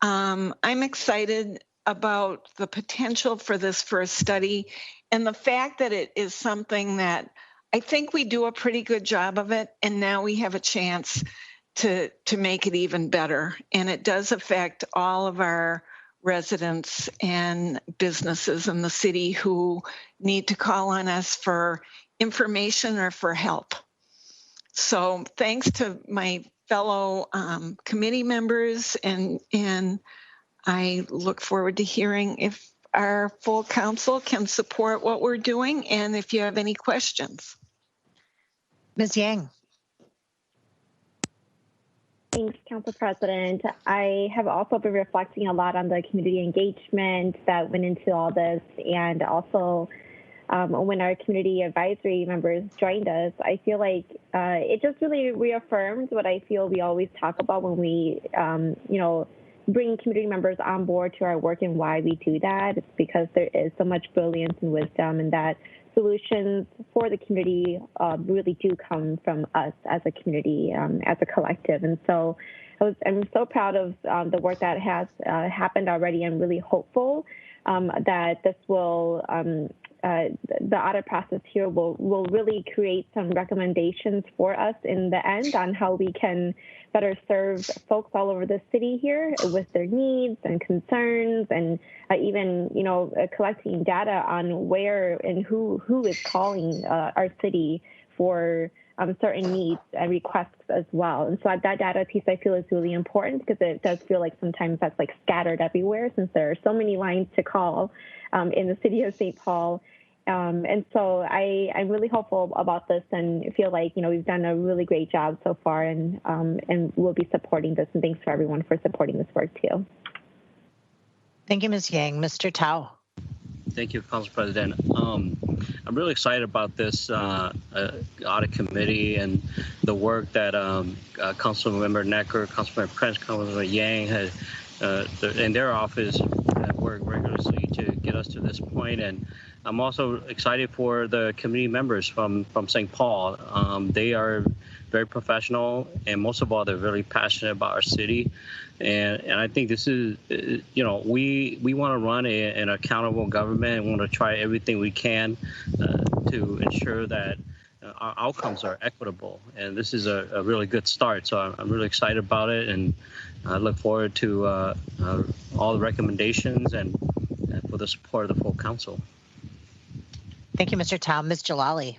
I'm excited about the potential for this first study and the fact that it is something that I think we do a pretty good job of it, and now we have a chance to make it even better. And it does affect all of our residents and businesses in the city who need to call on us for information or for help. So thanks to my fellow committee members, and I look forward to hearing if our full council can support what we're doing and if you have any questions. Ms. Yang. Thanks, Council President. I have also been reflecting a lot on the community engagement that went into all this, and also when our community advisory members joined us, I feel like it just really reaffirmed what I feel we always talk about when we, bring community members on board to our work and why we do that. It's because there is so much brilliance and wisdom, and that solutions for the community really do come from us as a community, as a collective. And so I'm so proud of the work that has happened already. I'm really hopeful that this will, the audit process here will really create some recommendations for us in the end on how we can better serve folks all over the city here with their needs and concerns, and even collecting data on where and who is calling our city for certain needs and requests as well. And so that data piece I feel is really important, because it does feel like sometimes that's like scattered everywhere, since there are so many lines to call in the city of St. Paul. And so I'm really hopeful about this, and feel like, we've done a really great job so far, and we'll be supporting this. And thanks for everyone for supporting this work too. Thank you, Ms. Yang. Mr. Tao. Thank you, Council President. I'm really excited about this audit committee and the work that Councilmember Necker, Councilmember Prince, Councilmember Yang has in their office work regularly to get us to this point. And I'm also excited for the community members from St. Paul. They are very professional, and most of all, they're really passionate about our city. And I think this is, we want to run an accountable government, and want to try everything we can to ensure that our outcomes are equitable. And this is a really good start. So I'm really excited about it, and I look forward to all the recommendations and for the support of the full council. Thank you, Mr. Tao. Ms. Jalali.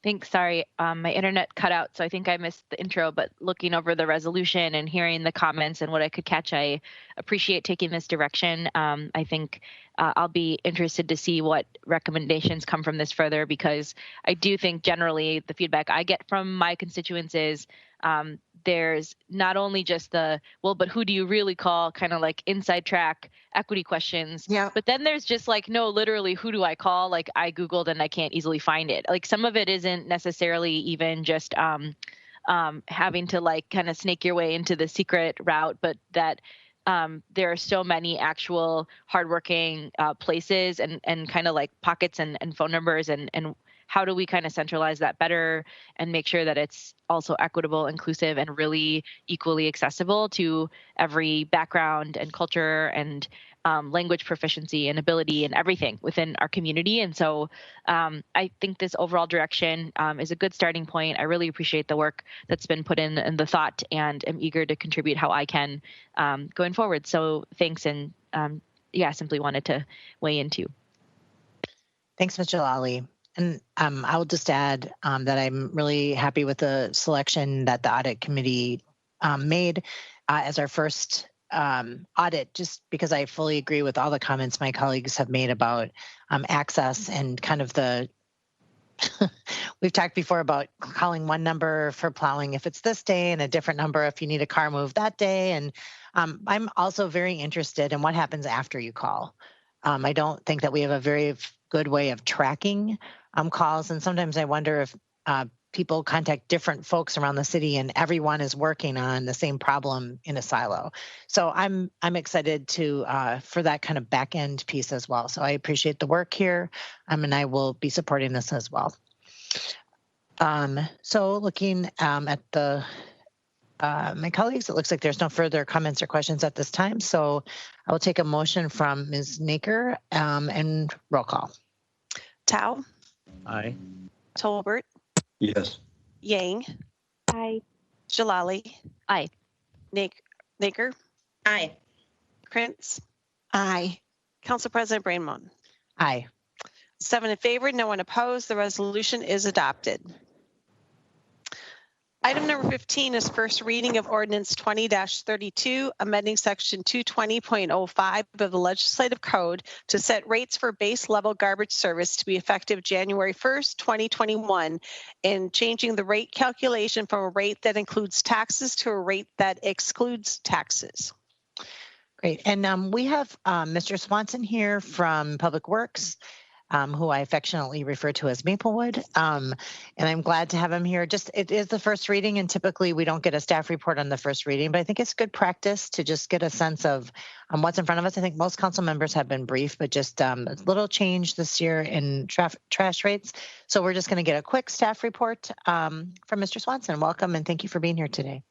Thanks. Sorry, my internet cut out, so I think I missed the intro, but looking over the resolution and hearing the comments and what I could catch, I appreciate taking this direction. I think I'll be interested to see what recommendations come from this further, because I do think generally the feedback I get from my constituents is there's not only just the, well, but who do you really call, kind of like inside track equity questions. Yeah. But then there's just like, no, literally, who do I call? Like I Googled and I can't easily find it. Like some of it isn't necessarily even just having to like kind of snake your way into the secret route, but that there are so many actual hardworking places and kind of like pockets and phone numbers and how do we kind of centralize that better and make sure that it's also equitable, inclusive, and really equally accessible to every background and culture and language proficiency and ability and everything within our community. And so I think this overall direction is a good starting point. I really appreciate the work that's been put in and the thought, and am eager to contribute how I can going forward. So thanks. And yeah, simply wanted to weigh in too. Thanks, Ms. Jalali. And I will just add that I'm really happy with the selection that the audit committee made as our first audit, just because I fully agree with all the comments my colleagues have made about access and kind of the, we've talked before about calling one number for plowing if it's this day and a different number if you need a car move that day. And I'm also very interested in what happens after you call. I don't think that we have a very good way of tracking calls. And sometimes I wonder if people contact different folks around the city and everyone is working on the same problem in a silo. So I'm excited to for that kind of back end piece as well. So I appreciate the work here, and I will be supporting this as well. So looking at the my colleagues, it looks like there's no further comments or questions at this time. So I will take a motion from Ms. Naker and roll call. Tao, Aye. Tolbert, Yes. Yang, Aye. Jalali, Aye. Naker, Aye. Krantz, Aye. Council President Brainmon. Aye. 7 in favor, no one opposed. The resolution is adopted. Item number 15 is first reading of ordinance 20-32, amending section 220.05 of the legislative code to set rates for base level garbage service to be effective January 1st, 2021, and changing the rate calculation from a rate that includes taxes to a rate that excludes taxes. Great. And we have Mr. Swanson here from Public Works, who I affectionately refer to as Maplewood. And I'm glad to have him here. Just it is the first reading, and typically we don't get a staff report on the first reading, but I think it's good practice to just get a sense of what's in front of us. I think most council members have been briefed, but just a little change this year in trash rates. So we're just going to get a quick staff report from Mr. Swanson. Welcome, and thank you for being here today.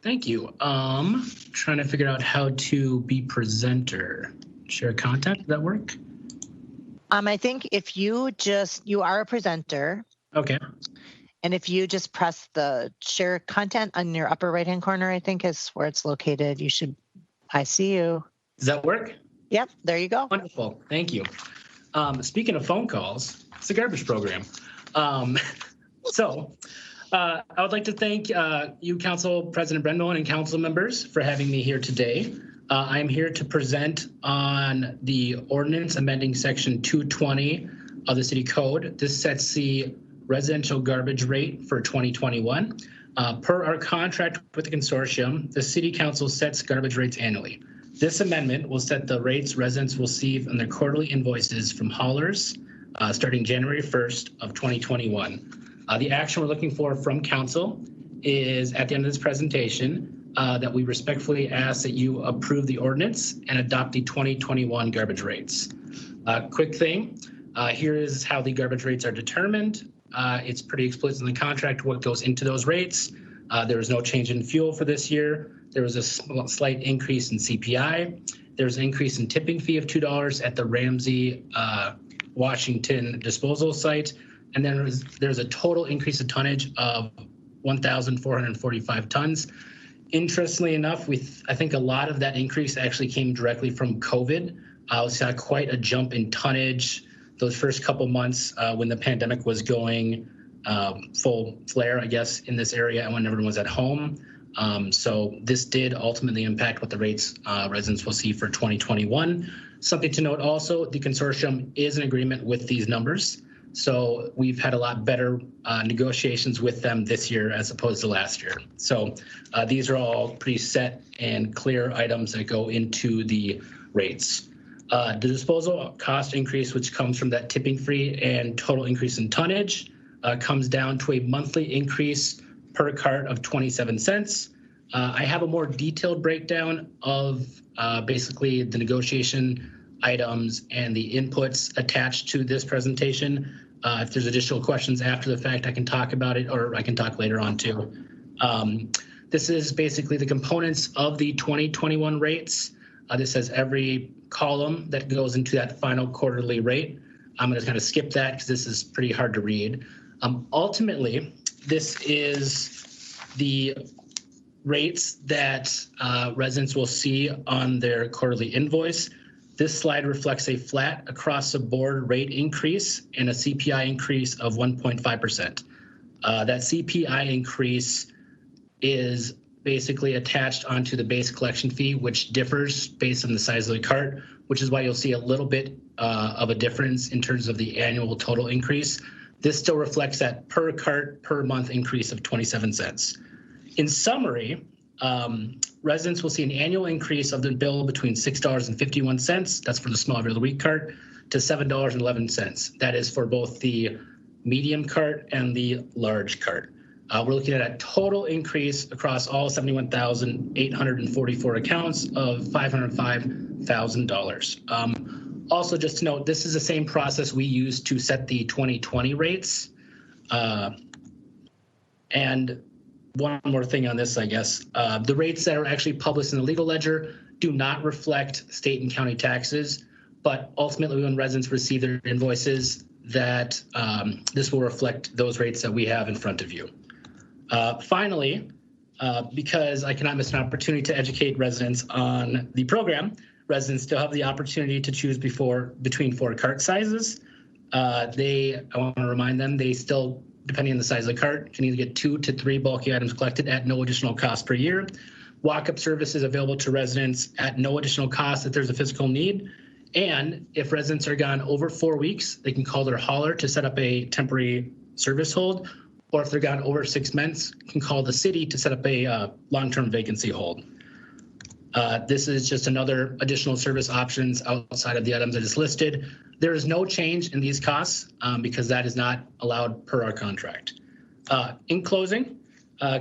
Thank you. Trying to figure out how to be presenter. Share content, does that work? I think if you are a presenter. Okay. And if you just press the share content on your upper right-hand corner, I think is where it's located. I see you. Does that work? Yep, there you go. Wonderful, thank you. Speaking of phone calls, it's a garbage program. I would like to thank you, Council President Brendel, and council members for having me here today. I am here to present on the ordinance amending section 220 of the city code. This sets the residential garbage rate for 2021. Per our contract with the consortium, the city council sets garbage rates annually. This amendment will set the rates residents will receive on their quarterly invoices from haulers starting January 1st of 2021. The action we're looking for from council is at the end of this presentation that we respectfully ask that you approve the ordinance and adopt the 2021 garbage rates. Quick thing, here is how the garbage rates are determined. It's pretty explicit in the contract what goes into those rates. There was no change in fuel for this year. There was a slight increase in CPI. There's an increase in tipping fee of $2 at the Ramsey, Washington disposal site. And then there's a total increase of tonnage of 1,445 tons. Interestingly enough, I think a lot of that increase actually came directly from COVID. We saw quite a jump in tonnage those first couple months when the pandemic was going full flare, I guess, in this area and when everyone was at home. So this did ultimately impact what the rates residents will see for 2021. Something to note also, the consortium is in agreement with these numbers. So we've had a lot better negotiations with them this year as opposed to last year. So these are all pretty set and clear items that go into the rates. The disposal cost increase, which comes from that tipping fee and total increase in tonnage, comes down to a monthly increase per cart of 27 cents. I have a more detailed breakdown of basically the negotiation items and the inputs attached to this presentation. If there's additional questions after the fact, I can talk about it, or I can talk later on too. This is basically the components of the 2021 rates. This has every column that goes into that final quarterly rate. I'm going to kind of skip that because this is pretty hard to read. Ultimately, this is the rates that residents will see on their quarterly invoice. This slide reflects a flat across the board rate increase and a CPI increase of 1.5%. That CPI increase is basically attached onto the base collection fee, which differs based on the size of the cart, which is why you'll see a little bit of a difference in terms of the annual total increase. This still reflects that per cart per month increase of 27 cents. In summary, residents will see an annual increase of the bill between $6.51, that's for the small every other week cart, to $7.11. That is for both the medium cart and the large cart. We're looking at a total increase across all 71,844 accounts of $505,000. Also, just to note, this is the same process we used to set the 2020 rates. And one more thing on this, I guess. The rates that are actually published in the legal ledger do not reflect state and county taxes, but ultimately when residents receive their invoices, that this will reflect those rates that we have in front of you. Finally, because I cannot miss an opportunity to educate residents on the program, residents still have the opportunity to choose between 4 cart sizes. I want to remind them, they still, depending on the size of the cart, can either get 2 to 3 bulky items collected at no additional cost per year. Walk-up service is available to residents at no additional cost if there's a physical need. And if residents are gone over 4 weeks, they can call their hauler to set up a temporary service hold. Or if they're gone over 6 months, can call the city to set up a long-term vacancy hold. This is just another additional service options outside of the items I just listed. There is no change in these costs because that is not allowed per our contract. In closing,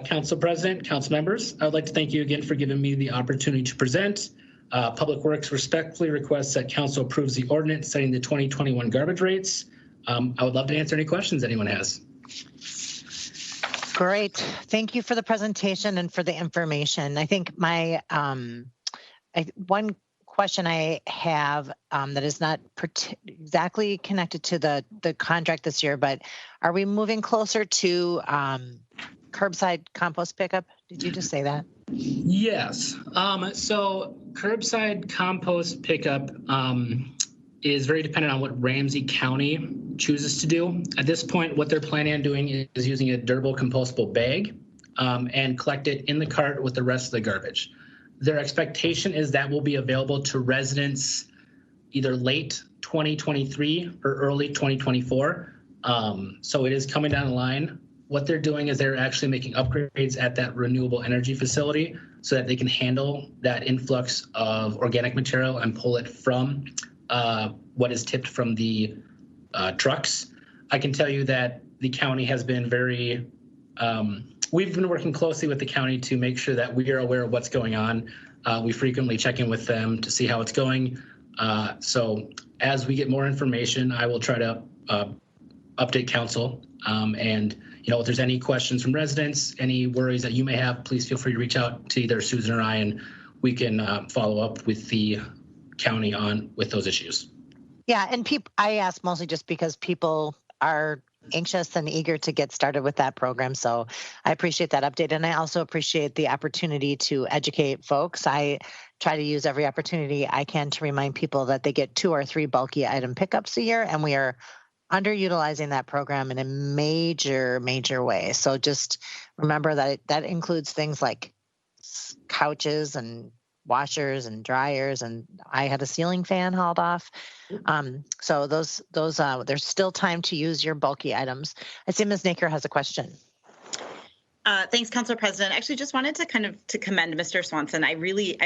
Council President, Council members, I would like to thank you again for giving me the opportunity to present. Public Works respectfully requests that Council approves the ordinance setting the 2021 garbage rates. I would love to answer any questions anyone has. Great. Thank you for the presentation and for the information. I think my one question I have that is not exactly connected to the contract this year, but are we moving closer to curbside compost pickup? Did you just say that? Yes. So curbside compost pickup is very dependent on what Ramsey County chooses to do. At this point, what they're planning on doing is using a durable compostable bag and collect it in the cart with the rest of the garbage. Their expectation is that will be available to residents either late 2023 or early 2024. So it is coming down the line. What they're doing is they're actually making upgrades at that renewable energy facility so that they can handle that influx of organic material and pull it from what is tipped from the trucks. I can tell you that the county has been very, we've been working closely with the county to make sure that we are aware of what's going on. We frequently check in with them to see how it's going. So as we get more information, I will try to update council. And if there's any questions from residents, any worries that you may have, please feel free to reach out to either Susan or I, and we can follow up with the county with those issues. Yeah, and I ask mostly just because people are anxious and eager to get started with that program. So I appreciate that update. And I also appreciate the opportunity to educate folks. I try to use every opportunity I can to remind people that they get 2 or 3 bulky item pickups a year, and we are underutilizing that program in a major way. So just remember that that includes things like couches and washers and dryers, and I had a ceiling fan hauled off. So those there's still time to use your bulky items. I see Ms. Naker has a question. Thanks, Council President. Actually, just wanted to commend Mr. Swanson. I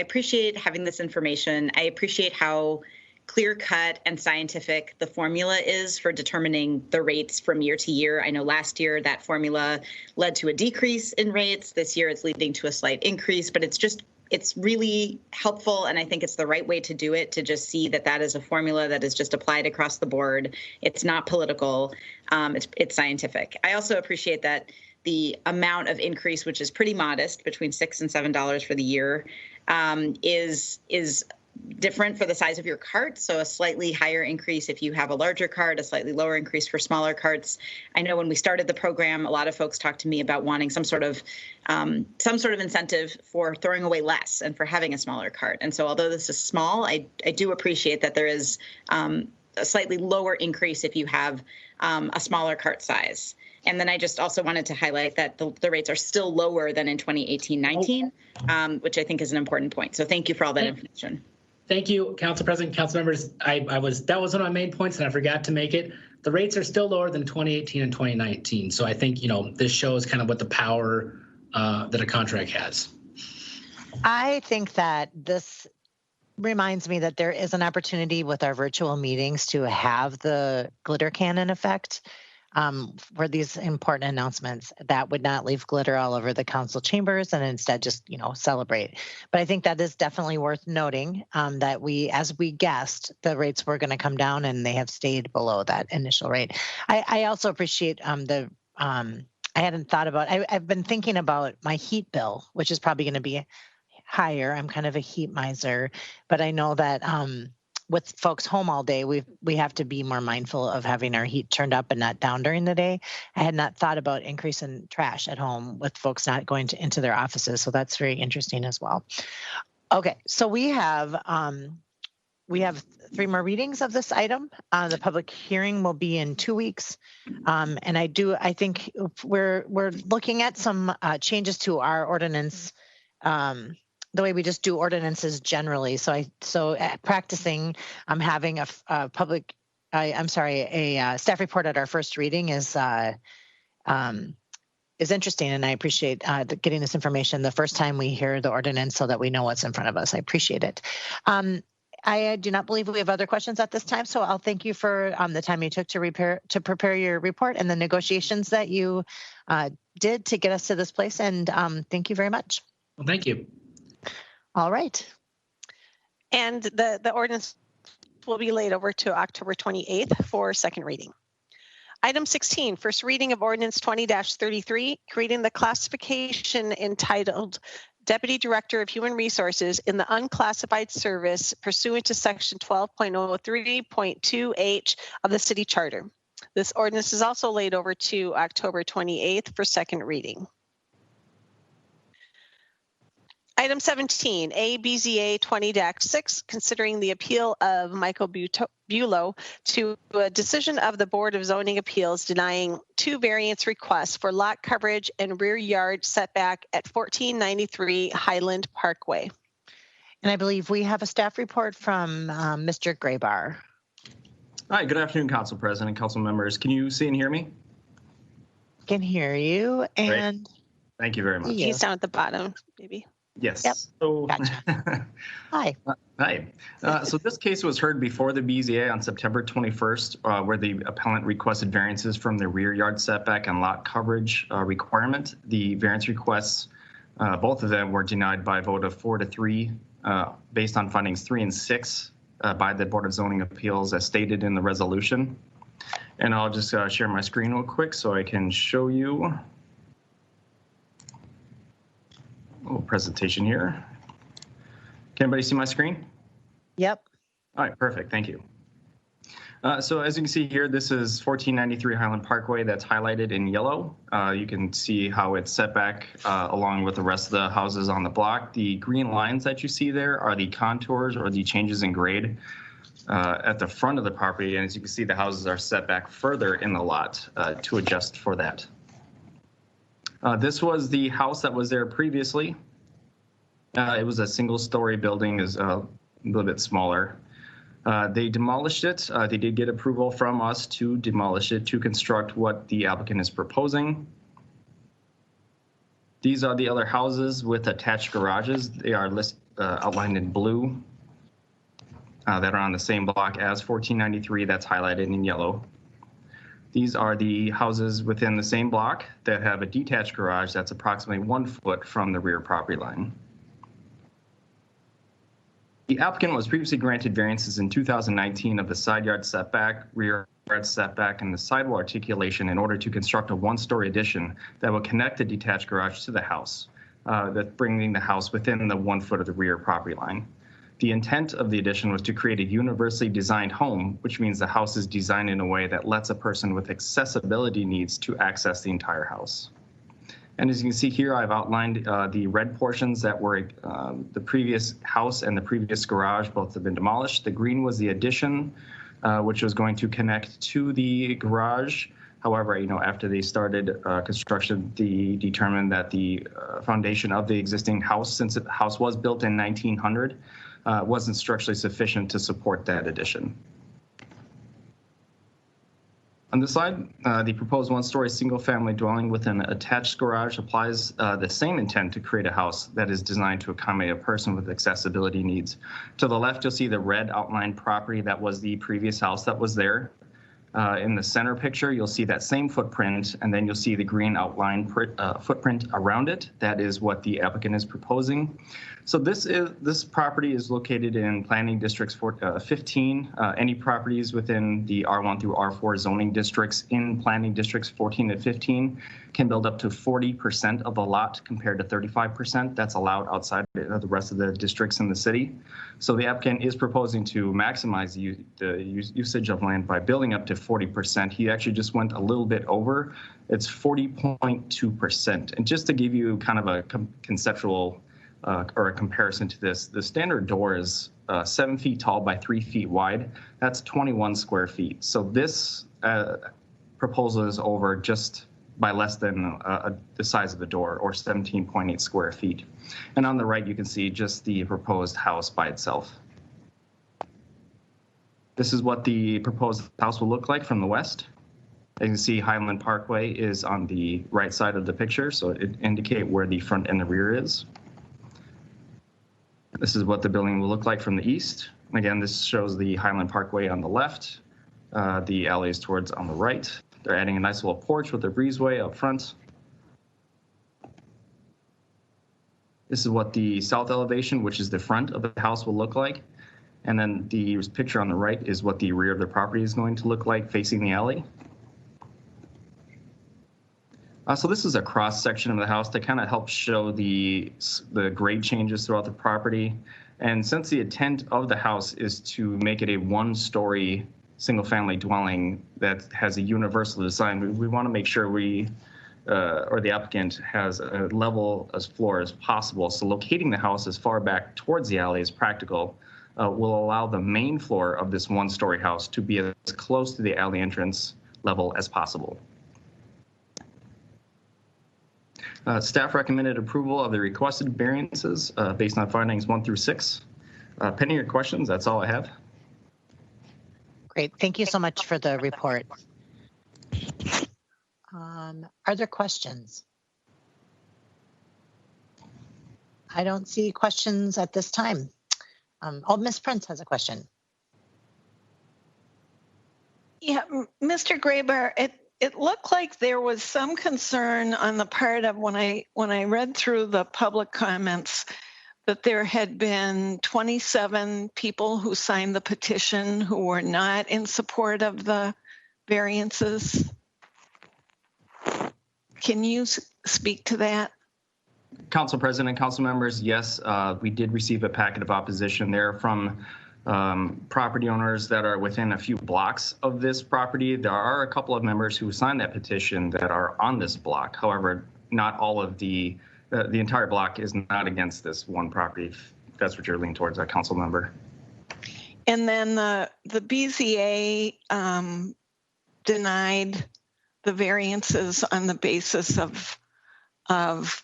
appreciate having this information. I appreciate how clear-cut and scientific the formula is for determining the rates from year to year. I know last year that formula led to a decrease in rates. This year it's leading to a slight increase, but it's really helpful, and I think it's the right way to do it, to just see that that is a formula that is just applied across the board. It's not political. It's scientific. I also appreciate that the amount of increase, which is pretty modest, between $6 and $7 for the year, is different for the size of your cart. So a slightly higher increase if you have a larger cart, a slightly lower increase for smaller carts. I know when we started the program, a lot of folks talked to me about wanting some sort of incentive for throwing away less and for having a smaller cart. And so although this is small, I do appreciate that there is a slightly lower increase if you have a smaller cart size. And then I just also wanted to highlight that the rates are still lower than in 2018-19, which I think is an important point. So thank you for all that information. Thank you, Council President, Council members. That was one of my main points, and I forgot to make it. The rates are still lower than 2018 and 2019. So I think, this shows kind of what the power that a contract has. I think that this reminds me that there is an opportunity with our virtual meetings to have the glitter cannon effect. For these important announcements that would not leave glitter all over the council chambers and instead just, celebrate. But I think that is definitely worth noting that as we guessed, the rates were going to come down and they have stayed below that initial rate. I also appreciate I hadn't thought about, I've been thinking about my heat bill, which is probably going to be higher. I'm kind of a heat miser, but I know that with folks home all day, we have to be more mindful of having our heat turned up and not down during the day. I had not thought about increasing trash at home with folks not going into their offices, so that's very interesting as well. Okay, so we have 3 more readings of this item. The public hearing will be in 2 weeks, and I think we're looking at some changes to our ordinance. The way we just do ordinances generally. So practicing, having a staff report at our first reading is interesting, and I appreciate getting this information the first time we hear the ordinance so that we know what's in front of us. I appreciate it. I do not believe we have other questions at this time, so I'll thank you for the time you took to prepare your report and the negotiations that you did to get us to this place, and thank you very much. Well, thank you. All right. And the ordinance will be laid over to October 28th for second reading. Item 16, first reading of ordinance 20-33, creating the classification entitled Deputy Director of Human Resources in the Unclassified Service pursuant to section 12.03.2H of the City Charter. This ordinance is also laid over to October 28th for second reading. Item 17, ABZA 20-6, considering the appeal of Michael Bulow to a decision of the Board of Zoning Appeals denying 2 variance requests for lot coverage and rear yard setback at 1493 Highland Parkway. And I believe we have a staff report from Mr. Graybar. Hi, good afternoon, Council President, Council members. Can you see and hear me? Can hear you. And great. Thank you very much. He's down at the bottom, maybe. Yes. Yep. So, gotcha. Hi. Hi. So this case was heard before the BZA on September 21st, where the appellant requested variances from the rear yard setback and lot coverage requirement. The variance requests, both of them were denied by a vote of 4-3, based on findings 3 and 6 by the Board of Zoning Appeals as stated in the resolution. And I'll just share my screen real quick so I can show you. Presentation here. Can anybody see my screen? Yep. All right, perfect. Thank you. So as you can see here, this is 1493 Highland Parkway that's highlighted in yellow. You can see how it's set back along with the rest of the houses on the block. The green lines that you see there are the contours or the changes in grade at the front of the property. And as you can see, the houses are set back further in the lot to adjust for that. This was the house that was there previously. It was a single-story building, is a little bit smaller. They demolished it. They did get approval from us to demolish it to construct what the applicant is proposing. These are the other houses with attached garages. They are outlined in blue that are on the same block as 1493 that's highlighted in yellow. These are the houses within the same block that have a detached garage that's approximately 1 foot from the rear property line. The applicant was previously granted variances in 2019 of the side yard setback, rear yard setback, and the sidewall articulation in order to construct a one-story addition that would connect the detached garage to the house, bringing the house within the 1 foot of the rear property line. The intent of the addition was to create a universally designed home, which means the house is designed in a way that lets a person with accessibility needs to access the entire house. And as you can see here, I've outlined the red portions that were the previous house and the previous garage. Both have been demolished. The green was the addition, which was going to connect to the garage. However, after they started construction, they determined that the foundation of the existing house, since the house was built in 1900, wasn't structurally sufficient to support that addition. On this slide, the proposed one-story single-family dwelling with an attached garage applies the same intent to create a house that is designed to accommodate a person with accessibility needs. To the left, you'll see the red outlined property that was the previous house that was there. In the center picture, you'll see that same footprint, and then you'll see the green outline footprint around it. That is what the applicant is proposing. So this property is located in planning districts 15. Any properties within the R1 through R4 zoning districts in planning districts 14 and 15 can build up to 40% of the lot compared to 35% that's allowed outside of the rest of the districts in the city. So the applicant is proposing to maximize the usage of land by building up to 40%. He actually just went a little bit over. It's 40.2%. And just to give you kind of a conceptual or a comparison to this, the standard door is 7 feet tall by 3 feet wide. That's 21 square feet. So this proposal is over just by less than the size of the door, or 17.8 square feet. And on the right, you can see just the proposed house by itself. This is what the proposed house will look like from the west. As you can see, Highland Parkway is on the right side of the picture, so it indicates where the front and the rear is. This is what the building will look like from the east. Again, this shows the Highland Parkway on the left, the alley is towards on the right. They're adding a nice little porch with a breezeway up front. This is what the south elevation, which is the front of the house, will look like. And then the picture on the right is what the rear of the property is going to look like facing the alley. So this is a cross section of the house that kind of helps show the grade changes throughout the property. And since the intent of the house is to make it a one-story single-family dwelling that has a universal design, we want to make sure or the applicant has a level as floor as possible. So locating the house as far back towards the alley as practical will allow the main floor of this one-story house to be as close to the alley entrance level as possible. Staff recommended approval of the requested variances based on findings 1 through 6. Pending your questions, that's all I have. Great. Thank you so much for the report. Are there questions? I don't see questions at this time. Ms. Prince has a question. Yeah, Mr. Graber, it looked like there was some concern on the part of when I read through the public comments that there had been 27 people who signed the petition who were not in support of the variances. Can you speak to that? Council President, council members, yes, we did receive a packet of opposition there from property owners that are within a few blocks of this property. There are a couple of members who signed that petition that are on this block. However, not all of the entire block is not against this one property, if that's what you're leaning towards, council member. And then the BZA denied the variances on the basis of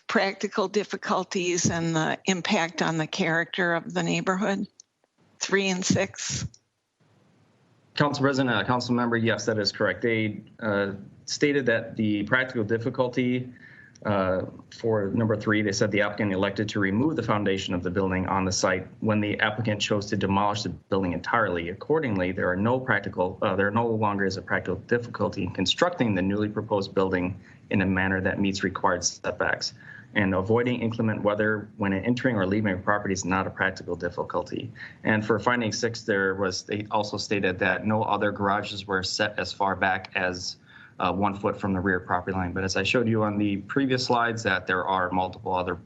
practical difficulties and the impact on the character of the neighborhood, 3 and 6. Council President, council member, yes, that is correct. They stated that the practical difficulty for number 3, they said the applicant elected to remove the foundation of the building on the site when the applicant chose to demolish the building entirely. Accordingly, there no longer is a practical difficulty in constructing the newly proposed building in a manner that meets required setbacks. And avoiding inclement weather when entering or leaving a property is not a practical difficulty. And for finding 6, they also stated that no other garages were set as far back as 1 foot from the rear property line. But as I showed you on the previous slides, that there are multiple other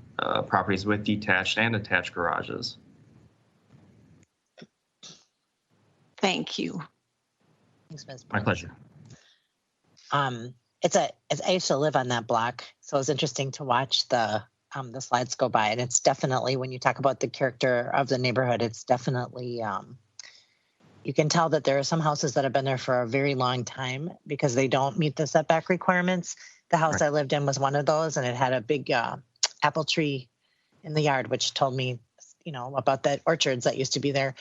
properties with detached and attached garages. Thank you. Thanks, Ms. My pleasure. I used to live on that block, so it was interesting to watch the slides go by. And it's definitely, when you talk about the character of the neighborhood, it's definitely, you can tell that there are some houses that have been there for a very long time because they don't meet the setback requirements. The house I lived in was one of those, and it had a big apple tree in the yard, which told me, about the orchards that used to be there.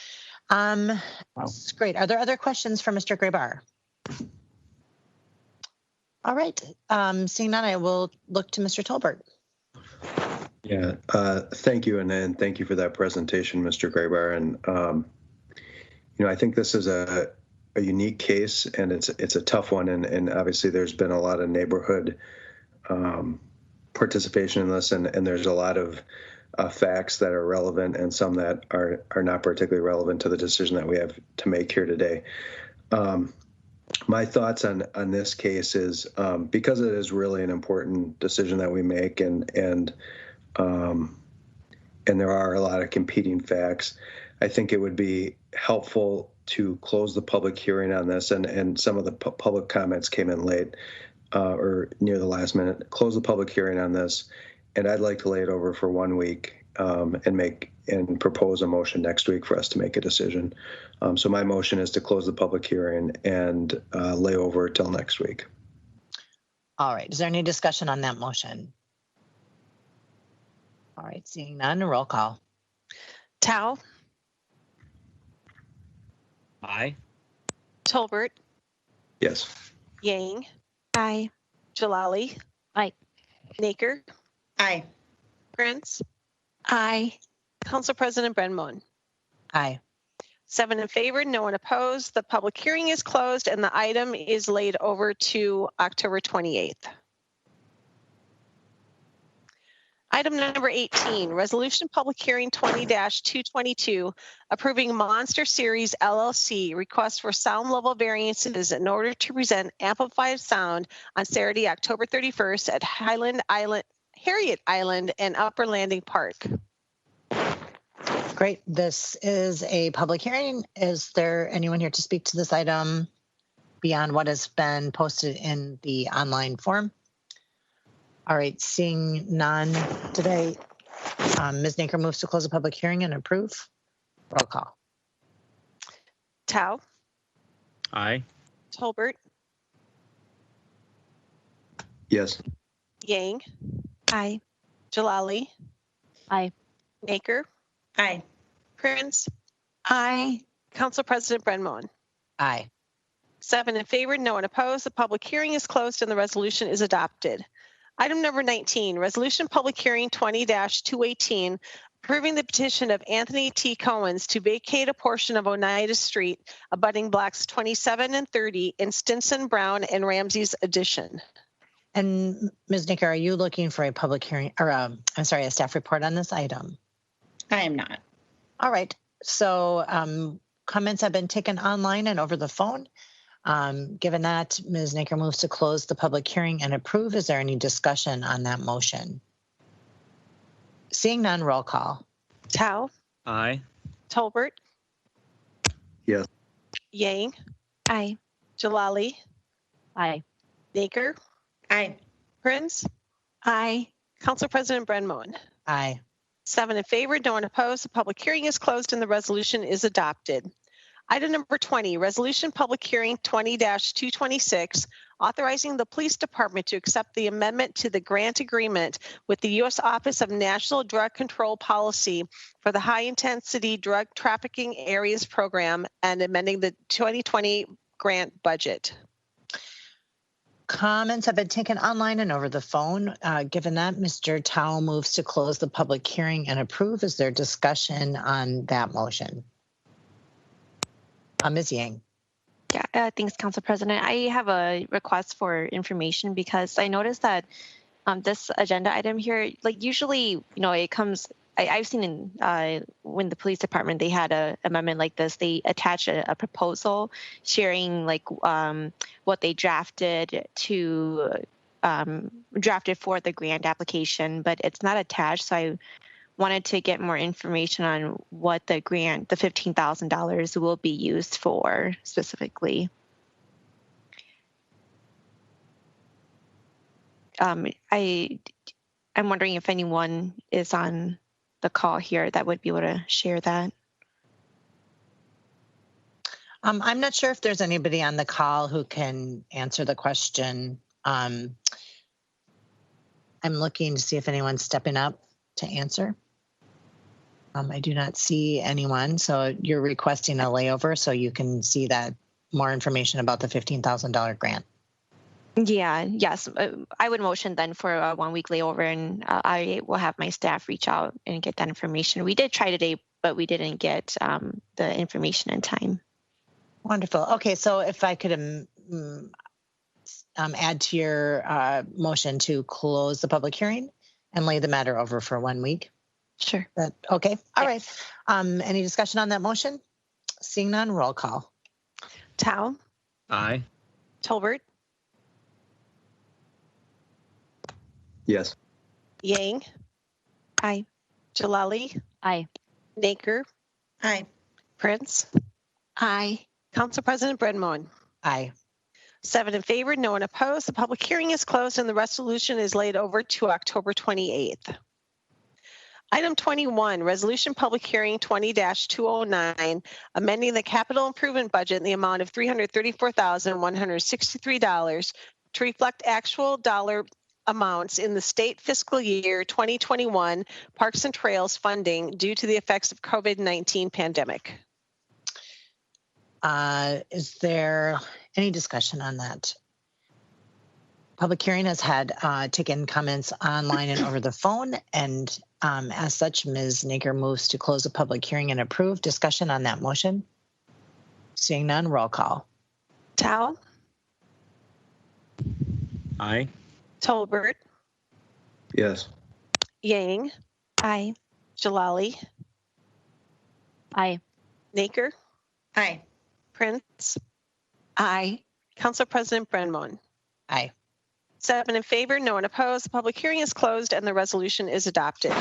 Wow. It's great. Are there other questions for Mr. Graybar? All right. Seeing none, I will look to Mr. Tolbert. Yeah, thank you, and thank you for that presentation, Mr. Graybar. And I think this is a unique case, and it's a tough one, and obviously there's been a lot of neighborhood participation in this, and there's a lot of facts that are relevant and some that are not particularly relevant to the decision that we have to make here today. My thoughts on this case is because it is really an important decision that we make, and there are a lot of competing facts. I think it would be helpful to close the public hearing on this, and some of the public comments came in late or near the last minute. Close the public hearing on this, and I'd like to lay it over for 1 week and propose a motion next week for us to make a decision. So my motion is to close the public hearing and lay over till next week. All right. Is there any discussion on that motion? All right. Seeing none, roll call. Tao, Aye. Tolbert, Yes. Yang, Aye. Jalali. Aye. Naker, Aye. Prince, Aye. Council President Brenmoen. Aye. 7 in favor, no one opposed. The public hearing is closed and the item is laid over to October 28th. Item number 18, resolution public hearing 20-222, approving Monster Series LLC request for sound level variances in order to present amplified sound on Saturday, October 31st at Harriet Island and Upper Landing Park. Great. This is a public hearing. Is there anyone here to speak to this item beyond what has been posted in the online form? All right, seeing none today, Ms. Naker moves to close the public hearing and approve. Roll call. Tao, Aye. Tolbert, Yes. Yang, Aye. Jalali. Aye. Naker, Aye. Prince, Aye. Council President Brenmoen. Aye. 7 in favor, no one opposed. The public hearing is closed and the resolution is adopted. Item number 19, resolution public hearing 20-218, approving the petition of Anthony T. Cohens to vacate a portion of Oneida Street abutting blocks 27 and 30 in Stinson, Brown, and Ramsey's addition. And Ms. Naker, are you looking for a public hearing or a staff report on this item? I am not. All right. So comments have been taken online and over the phone. Given that, Ms. Naker moves to close the public hearing and approve. Is there any discussion on that motion? Seeing none, roll call. Tao, Aye. Tolbert, Yes. Yang, Aye. Jalali, Aye. Naker, Aye. Prince, Aye. Council President Brenmoen. Aye. 7 in favor, no one opposed. The public hearing is closed and the resolution is adopted. Item number 20, resolution public hearing 20-226, authorizing the police department to accept the amendment to the grant agreement with the U.S. Office of National Drug Control Policy for the High Intensity Drug Trafficking Areas Program and amending the 2020 grant budget. Comments have been taken online and over the phone. Given that, Mr. Tao moves to close the public hearing and approve. Is there discussion on that motion? Ms. Yang. Yeah, thanks, Council President. I have a request for information because I noticed that this agenda item here, like usually, it comes, I've seen in when the police department, they had a amendment like this, they attach a proposal sharing like what they drafted drafted for the grant application, but it's not attached. So I wanted to get more information on what the grant, the $15,000 will be used for specifically. I'm wondering if anyone is on the call here that would be able to share that. I'm not sure if there's anybody on the call who can answer the question. I'm looking to see if anyone's stepping up to answer. I do not see anyone, so you're requesting a layover so you can see that more information about the $15,000 grant. Yeah, yes. I would motion then for a 1 week layover, and I will have my staff reach out and get that information. We did try today, but we didn't get the information in time. Wonderful. Okay, so if I could add to your motion to close the public hearing and lay the matter over for 1 week. Sure. Okay. All right. Any discussion on that motion? Seeing none, roll call. Tao, Aye. Tolbert, Yes. Yang, Aye. Jalali, Aye. Naker, Aye. Prince, Aye. Council President Brenmoen. Aye. 7 in favor, no one opposed. The public hearing is closed and the resolution is laid over to October 28th. Item 21, resolution public hearing 20-209, amending the capital improvement budget in the amount of $334,163 to reflect actual dollar amounts in the state fiscal year 2021 Parks and Trails funding due to the effects of COVID-19 pandemic. Is there any discussion on that? Public hearing has had taken comments online and over the phone, and as such, Ms. Nager moves to close the public hearing and approve. Discussion on that motion? Seeing none, roll call. Tao, Aye. Tolbert, Yes. Yang, Aye. Jalali, Aye. Naker, Aye. Prince, Aye. Council President Brenmoen. Aye. 7 in favor, no one opposed. The public hearing is closed and the resolution is adopted.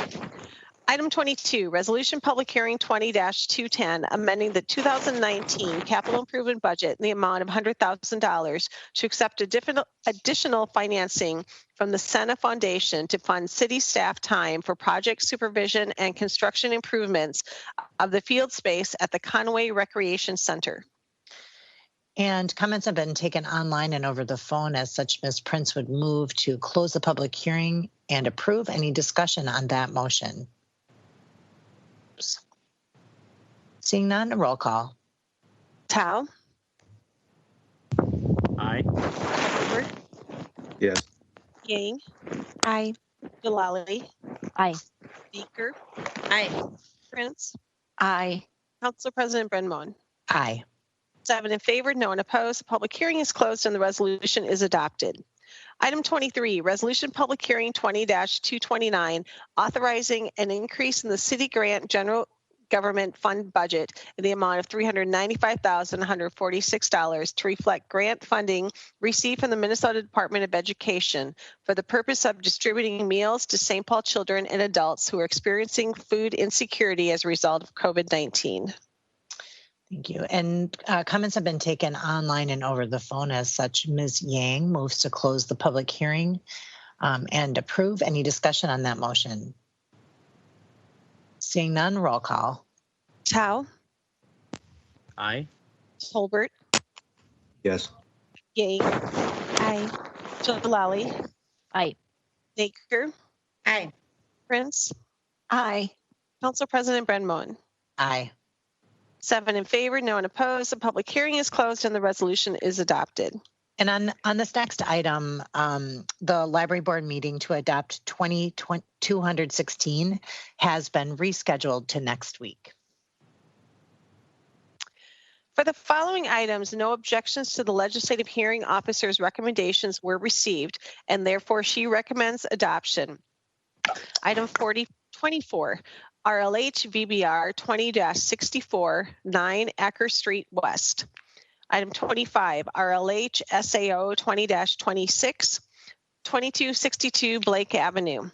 Item 22, resolution public hearing 20-210, amending the 2019 capital improvement budget in the amount of $100,000 to accept additional financing from the Senna Foundation to fund city staff time for project supervision and construction improvements of the field space at the Conway Recreation Center. And comments have been taken online and over the phone. As such, Ms. Prince would move to close the public hearing and approve. Any discussion on that motion? Seeing none, roll call. Tao, Aye. Tolbert, Yes. Yang, Aye. Jalali, Aye. Naker, Aye. Prince, Aye. Council President Brenmoen. Aye. 7 in favor, no one opposed. The public hearing is closed and the resolution is adopted. Item 23, resolution public hearing 20-229, authorizing an increase in the city grant general government fund budget in the amount of $395,146 to reflect grant funding received from the Minnesota Department of Education for the purpose of distributing meals to St. Paul children and adults who are experiencing food insecurity as a result of COVID-19. Thank you. And comments have been taken online and over the phone. As such, Ms. Yang moves to close the public hearing and approve. Any discussion on that motion? Seeing none, roll call. Tao, Aye. Tolbert, Yes. Yang. Aye. Jalali. Aye. Baker. Aye. Prince. Aye. Council President Brenmoen. Aye. 7 in favor, no one opposed. The public hearing is closed and the resolution is adopted. And on this next item, the library board meeting to adopt 216 has been rescheduled to next week. For the following items, no objections to the legislative hearing officer's recommendations were received, and therefore she recommends adoption. Item 24, RLH VBR 20-64, 9 Acker Street West. Item 25, RLH SAO 20-26, 2262 Blake Avenue.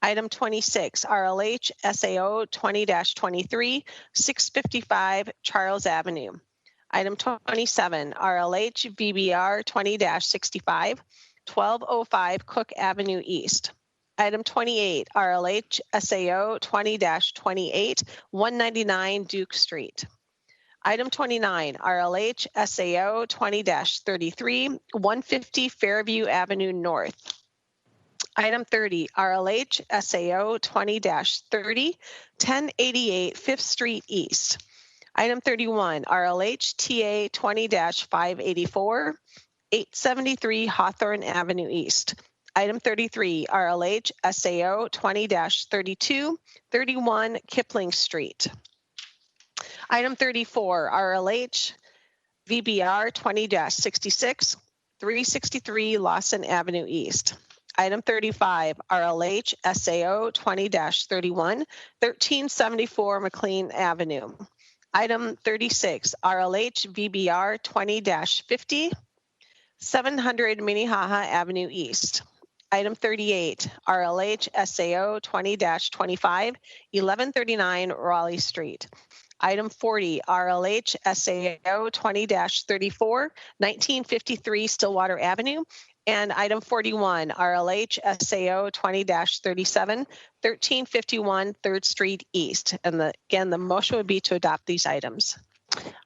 Item 26, RLH SAO 20-23, 655 Charles Avenue. Item 27, RLH VBR 20-65, 1205 Cook Avenue East. Item 28, RLH SAO 20-28, 199 Duke Street. Item 29, RLH SAO 20-33, 150 Fairview Avenue North. Item 30, RLH SAO 20-30, 1088 5th Street East. Item 31, RLH TA 20-584, 873 Hawthorne Avenue East. Item 33, RLH SAO 20-32, 31 Kipling Street. Item 34, RLH VBR 20-66, 363 Lawson Avenue East. Item 35, RLH SAO 20-31, 1374 McLean Avenue. Item 36, RLH VBR 20-50, 700 Minnehaha Avenue East. Item 38, RLH SAO 20-25, 1139 Raleigh Street. Item 40, RLH SAO 20-34, 1953 Stillwater Avenue. And item 41, RLH SAO 20-37, 1351 3rd Street East. And again, the motion would be to adopt these items.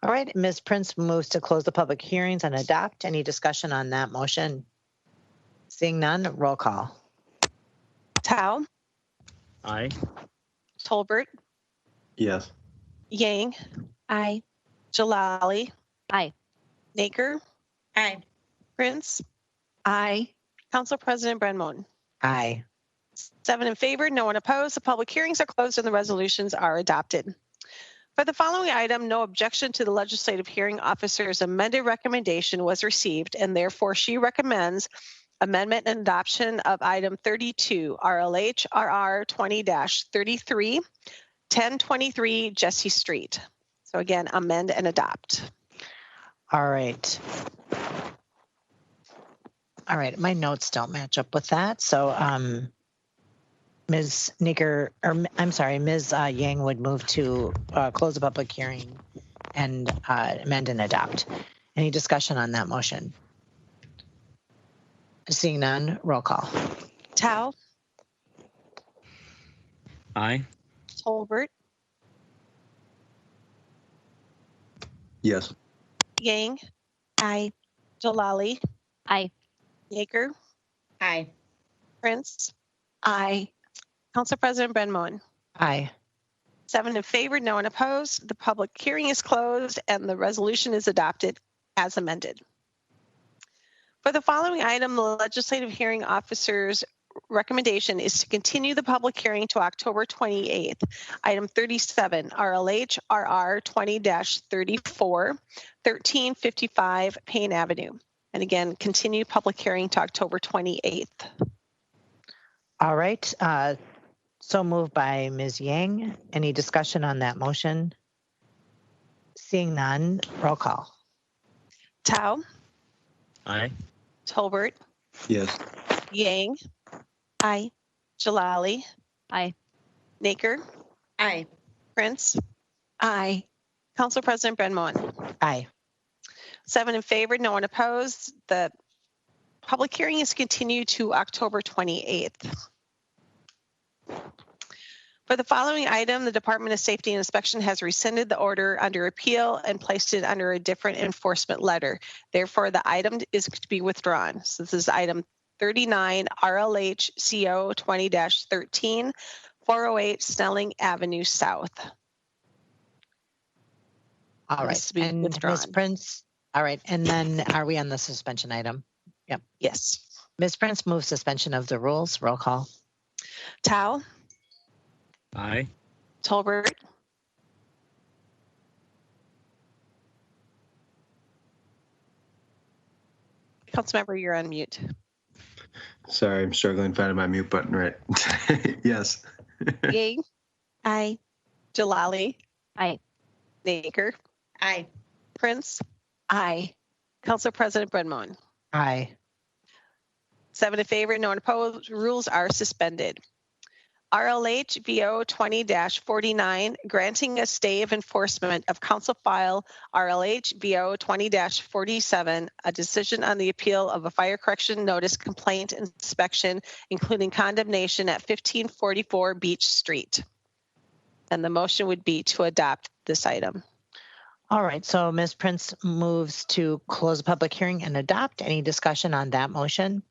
All right, Ms. Prince moves to close the public hearings and adopt. Any discussion on that motion? Seeing none, roll call. Tao, Aye. Tolbert, Yes. Yang. Aye. Jalali. Aye. Naker. Aye. Prince. Aye. Council President Brenmoen. Aye. 7 in favor, no one opposed. The public hearings are closed and the resolutions are adopted. For the following item, no objection to the legislative hearing officer's amended recommendation was received, and therefore she recommends amendment and adoption of item 32, RLH RR 20-33, 1023 Jesse Street. So again, amend and adopt. All right. All right, my notes don't match up with that. So Ms. Yang would move to close the public hearing and amend and adopt. Any discussion on that motion? Seeing none, roll call. Tao, Aye. Tolbert, Yes. Yang. Aye. Jalali. Aye. Naker. Aye. Prince. Aye. Council President Brenmoen. Aye. 7 in favor, no one opposed. The public hearing is closed and the resolution is adopted as amended. For the following item, the legislative hearing officer's recommendation is to continue the public hearing to October 28th. Item 37, RLH RR 20-34, 1355 Payne Avenue. And again, continue public hearing to October 28th. All right. So moved by Ms. Yang. Any discussion on that motion? Seeing none, roll call. Tao, Aye. Tolbert, Yes. Yang. Aye. Jalali. Aye. Naker. Aye. Prince. Aye. Council President Brenmoen. Aye. 7 in favor, no one opposed. The public hearing is continued to October 28th. For the following item, the Department of Safety and Inspection has rescinded the order under appeal and placed it under a different enforcement letter. Therefore, the item is to be withdrawn. So this is item 39 RLH CO 20-13, 408 Snelling Avenue South. All Needs right. to be And withdrawn. Ms. Prince. All right. And then are we on the suspension item? Yep. Yes. Ms. Prince moves suspension of the rules. Roll call. Tao, Aye. Tolbert, Councilmember, you're on mute. Sorry, I'm struggling finding my mute button right. Yes. Yang, Aye. Jalali, Aye. Naker, Aye. Prince, Aye. Council President Brenmoen. Aye. 7 in favor, no one opposed. Rules are suspended. RLH VO 20-49, granting a stay of enforcement of Council File RLH VO 20-47, a decision on the appeal of a fire correction notice complaint inspection, including condemnation at 1544 Beach Street. And the motion would be to adopt this item. All right. So Ms. Prince moves to close the public hearing and adopt. Any discussion on that motion?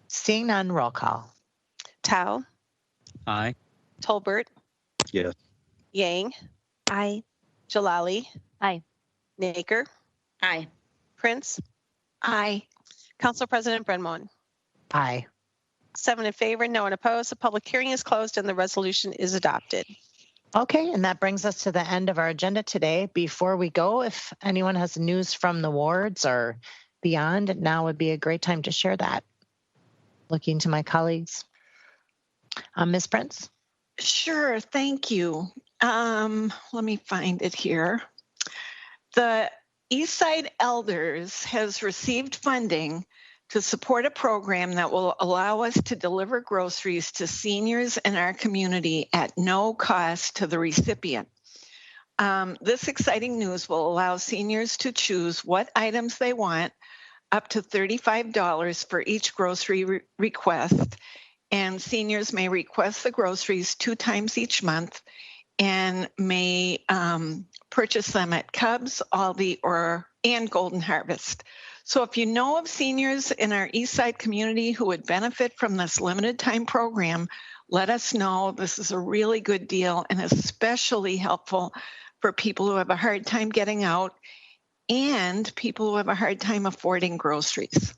Seeing none, roll call. Tao, Aye. Tolbert, Yes. Yang, Aye. Jalali, Aye. Naker, Aye. Prince, Aye. Council President Brenmoen. Aye. 7 in favor, no one opposed. The public hearing is closed and the resolution is adopted. Okay, and that brings us to the end of our agenda today. Before we go, if anyone has news from the wards or beyond, now would be a great time to share that. Looking to my colleagues. Ms. Prince? Sure, thank you. Let me find it here. The Eastside Elders has received funding to support a program that will allow us to deliver groceries to seniors in our community at no cost to the recipient. This exciting news will allow seniors to choose what items they want, up to $35 for each grocery request. And seniors may request the groceries 2 times each month and may purchase them at Cubs, Aldi, and Golden Harvest. So if you know of seniors in our Eastside community who would benefit from this limited time program, let us know. This is a really good deal and especially helpful for people who have a hard time getting out and people who have a hard time affording groceries.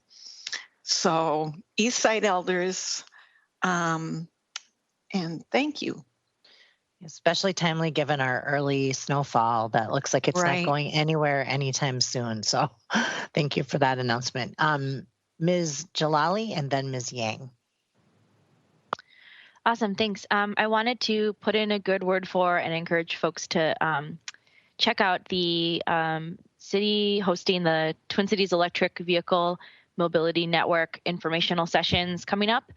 So Eastside Elders, and thank you. Especially timely given our early snowfall that looks like it's Right. not going anywhere anytime soon. So thank you for that announcement. Ms. Jalali and then Ms. Yang. Awesome, thanks. I wanted to put in a good word for and encourage folks to check out the city hosting the Twin Cities Electric Vehicle Mobility Network informational sessions coming up.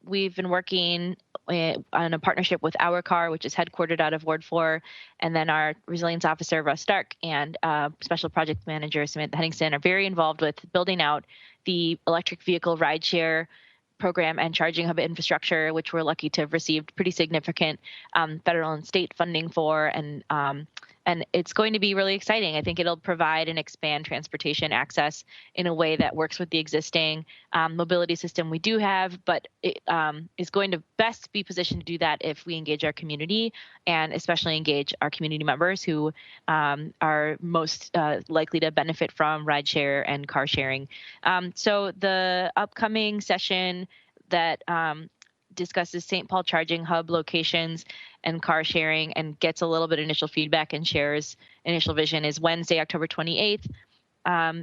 We've been working on a partnership with Our Car, which is headquartered out of Ward 4, and then our resilience officer, Russ Stark, and special project manager, Samantha Henningsen, are very involved with building out the electric vehicle rideshare program and charging hub infrastructure, which we're lucky to have received pretty significant federal and state funding for. And it's going to be really exciting. I think it'll provide and expand transportation access in a way that works with the existing mobility system we do have, but it is going to best be positioned to do that if we engage our community and especially engage our community members who are most likely to benefit from rideshare and car sharing. So the upcoming session that discusses St. Paul charging hub locations and car sharing and gets a little bit of initial feedback and shares initial vision is Wednesday, October 28th.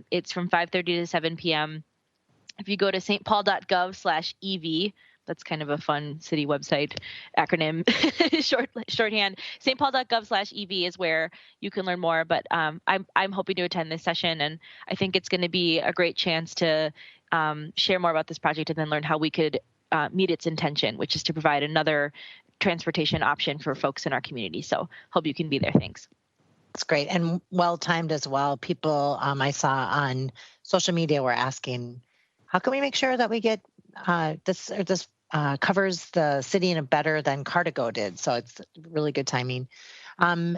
It's from 5:30 to 7 p.m. If you go to stpaul.gov/EV, that's kind of a fun city website acronym, shorthand. stpaul.gov/EV is where you can learn more, but I'm hoping to attend this session, and I think it's going to be a great chance to share more about this project and then learn how we could meet its intention, which is to provide another transportation option for folks in our community. So hope you can be there. Thanks. It's great and well timed as well. People I saw on social media were asking, how can we make sure that we get this covers the city in a better than Cartago did? So it's really good timing.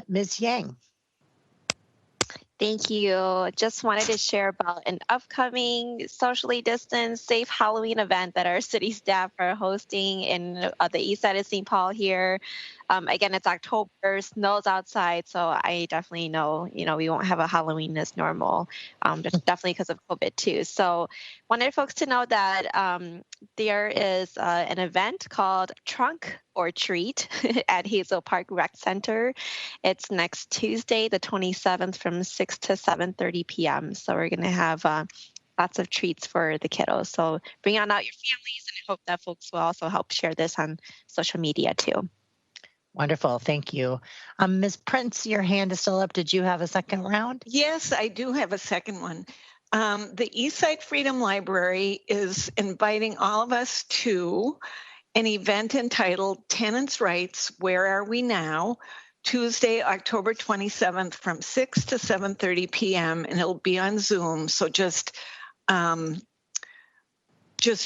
Ms. Yang. Thank you. Just wanted to share about an upcoming socially distanced, safe Halloween event that our city staff are hosting in the east side of St. Paul here. Again, it's October, snow's outside, so I definitely know, we won't have a Halloween as normal, just definitely because of COVID too. So wanted folks to know that there is an event called Trunk or Treat at Hazel Park Rec Center. It's next Tuesday, the 27th from 6 to 7:30 p.m. So we're going to have lots of treats for the kiddos. So bring on out your families, and I hope that folks will also help share this on social media too. Wonderful. Thank you. Ms. Prince, your hand is still up. Did you have a second round? Yes, I do have a second one. The Eastside Freedom Library is inviting all of us to an event entitled Tenants' Rights, Where Are We Now? Tuesday, October 27th from 6 to 7:30 p.m. and it'll be on Zoom. So just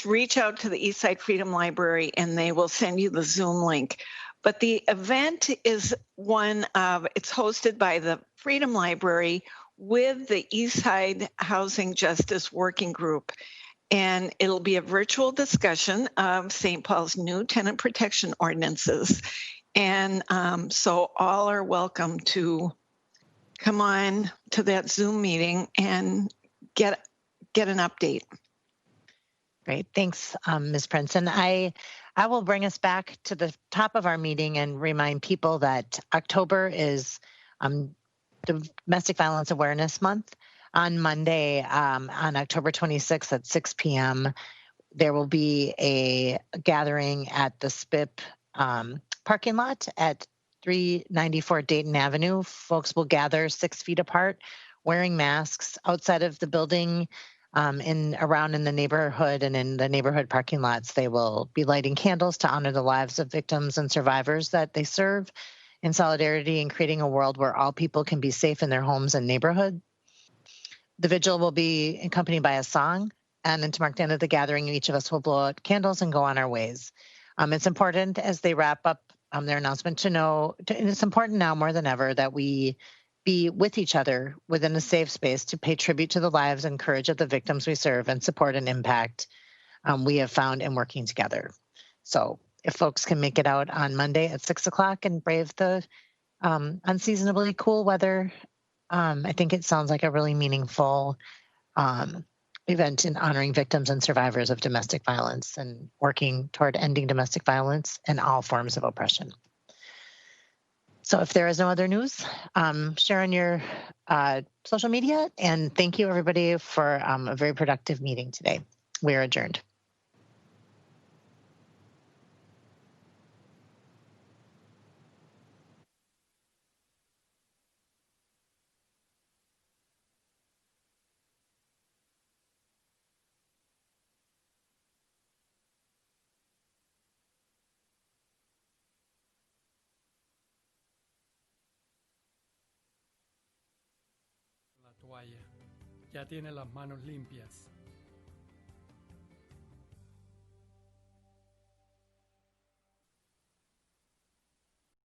reach out to the Eastside Freedom Library and they will send you the Zoom link. But the event is it's hosted by the Freedom Library with the Eastside Housing Justice Working Group. And it'll be a virtual discussion of St. Paul's new tenant protection ordinances. And so all are welcome to come on to that Zoom meeting and get an update. Great. Thanks, Ms. Prince. And I will bring us back to the top of our meeting and remind people that October is Domestic Violence Awareness Month. On Monday, on October 26th at 6 p.m., there will be a gathering at the SPIP parking lot at 394 Dayton Avenue. Folks will gather 6 feet apart, wearing masks outside of the building, around in the neighborhood and in the neighborhood parking lots. They will be lighting candles to honor the lives of victims and survivors that they serve in solidarity and creating a world where all people can be safe in their homes and neighborhood. The vigil will be accompanied by a song, and then to mark the end of the gathering, each of us will blow out candles and go on our ways. It's important as they wrap up their announcement to know, and it's important now more than ever, that we be with each other within a safe space to pay tribute to the lives and courage of the victims we serve and support and impact we have found in working together. So if folks can make it out on Monday at 6 o'clock and brave the unseasonably cool weather, I think it sounds like a really meaningful event in honoring victims and survivors of domestic violence and working toward ending domestic violence and all forms of oppression. So if there is no other news, share on your social media. And thank you, everybody, for a very productive meeting today. We are adjourned. La toalla. Ya tiene las manos limpias.